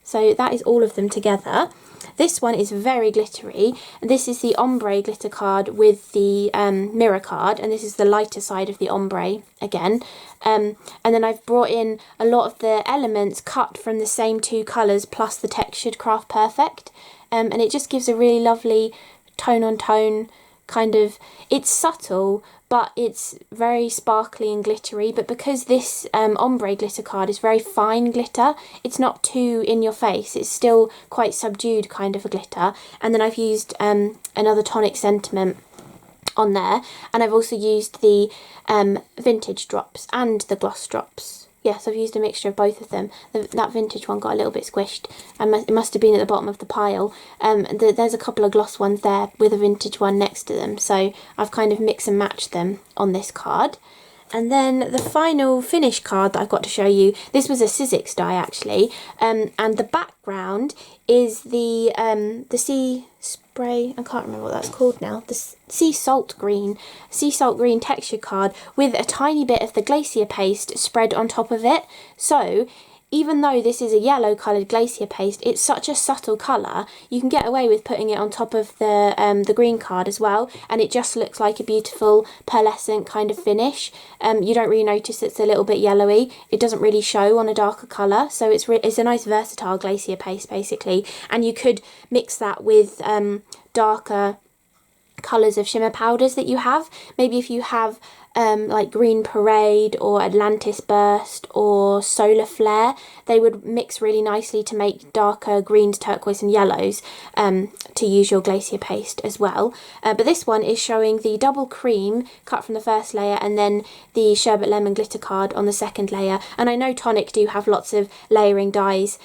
So that is all of them together. This one is very glittery. This is the ombre glitter card with the mirror card, and this is the lighter side of the ombre again. And then I've brought in a lot of the elements cut from the same 2 colours plus the textured Craft Perfect. And it just gives a really lovely tone-on-tone kind of, it's subtle, but it's very sparkly and glittery. But because this ombre glitter card is very fine glitter, it's not too in your face, it's still quite subdued kind of a glitter. And then I've used another Tonic Sentiment on there, and I've also used the vintage drops and the gloss drops. Yes, I've used a mixture of both of them. That vintage one got a little bit squished, and it must have been at the bottom of the pile. There's a couple of gloss ones there with a vintage one next to them, so I've kind of mix and matched them on this card. And then the final finish card that I've got to show you, this was a Sizzix die actually, and the background is the sea spray, I can't remember what that's called now, the sea salt green texture card with a tiny bit of the Glacier paste spread on top of it. So even though this is a yellow coloured Glacier paste, it's such a subtle colour, you can get away with putting it on top of the green card as well, and it just looks like a beautiful pearlescent kind of finish. You don't really notice it's a little bit yellowy, it doesn't really show on a darker colour, so it's a nice versatile Glacier paste basically, and you could mix that with darker colours of shimmer powders that you have. Maybe if you have like Green Parade or Atlantis Burst or Solar Flare, they would mix really nicely to make darker greens, turquoise and yellows to use your Glacier paste as well. But this one is showing the double cream cut from the first layer and then the Sherbet Lemon glitter card on the second layer. And I know Tonic do have lots of layering dies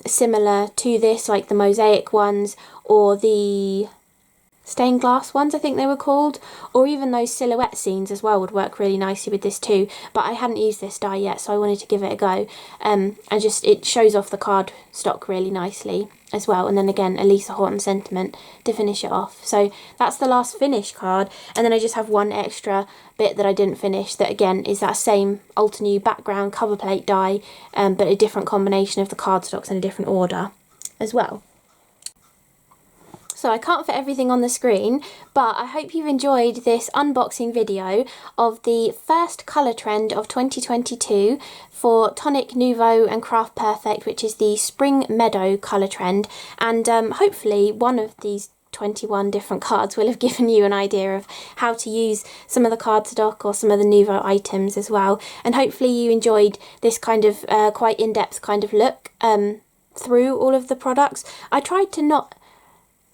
similar to this, like the mosaic ones or the stained glass ones I think they were called, or even those silhouette scenes as well would work really nicely with this too, but I hadn't used this die yet, so I wanted to give it a go. And just it shows off the card stock really nicely as well, and then again a Lisa Horton sentiment to finish it off. So that's the last finish card, and then I just have one extra bit that I didn't finish that again is that same Alter New background cover plate die, but a different combination of the cardstocks in a different order as well. So I can't fit everything on the screen, but I hope you've enjoyed this unboxing video of the first colour trend of 2022 for Tonic, Nuvo and Craft Perfect, which is the Spring Meadow Colour Trend. And hopefully one of these 21 different cards will have given you an idea of how to use some of the cardstock or some of the Nuvo items as well. And hopefully you enjoyed this kind of quite in-depth kind of look through all of the products. I tried to not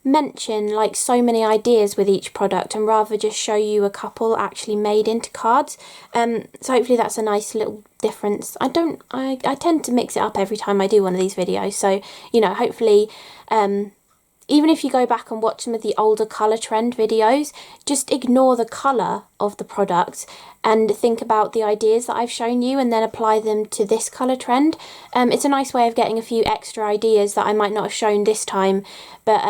mention like so many ideas with each product and rather just show you a couple actually made into cards, so hopefully that's a nice little difference. I tend to mix it up every time I do one of these videos, so you know, hopefully even if you go back and watch some of the older colour trend videos, just ignore the colour of the product and think about the ideas that I've shown you and then apply them to this colour trend. It's a nice way of getting a few extra ideas that I might not have shown this time, but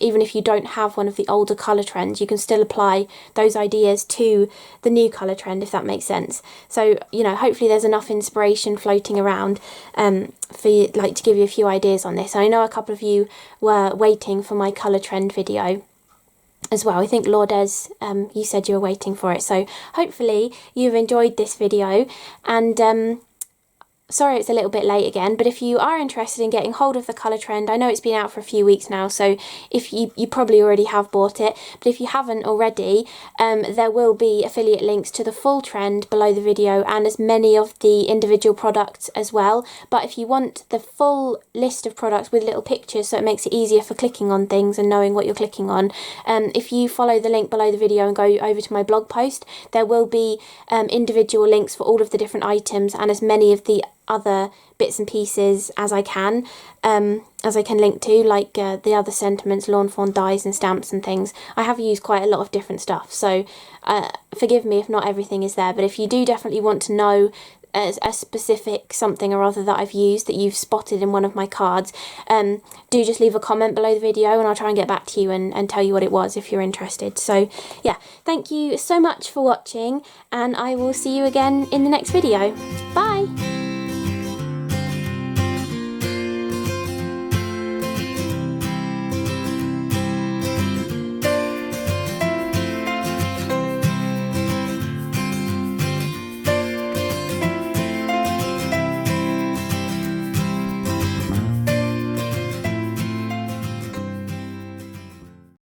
even if you don't have one of the older colour trends, you can still apply those ideas to the new colour trend, if that makes sense. So, you know, hopefully there's enough inspiration floating around for you, like, to give you a few ideas on this. I know a couple of you were waiting for my colour trend video as well. I think Lourdes, you said you were waiting for it, so hopefully you've enjoyed this video, and sorry it's a little bit late again, but if you are interested in getting hold of the Colour Trend, I know it's been out for a few weeks now, so if you probably already have bought it, but if you haven't already, there will be affiliate links to the full trend below the video and as many of the individual products as well. But if you want the full list of products with little pictures so it makes it easier for clicking on things and knowing what you're clicking on, if you follow the link below the video and go over to my blog post, there will be individual links for all of the different items and as many of the other bits and pieces as I can link to, like the other sentiments, lawn fawn dies and stamps and things. I have used quite a lot of different stuff, so forgive me if not everything is there, but if you do definitely want to know a specific something or other that I've used that you've spotted in one of my cards, do just leave a comment below the video and I'll try and get back to you and tell you what it was if you're interested. So yeah, thank you so much for watching and I will see you again in the next video. Bye!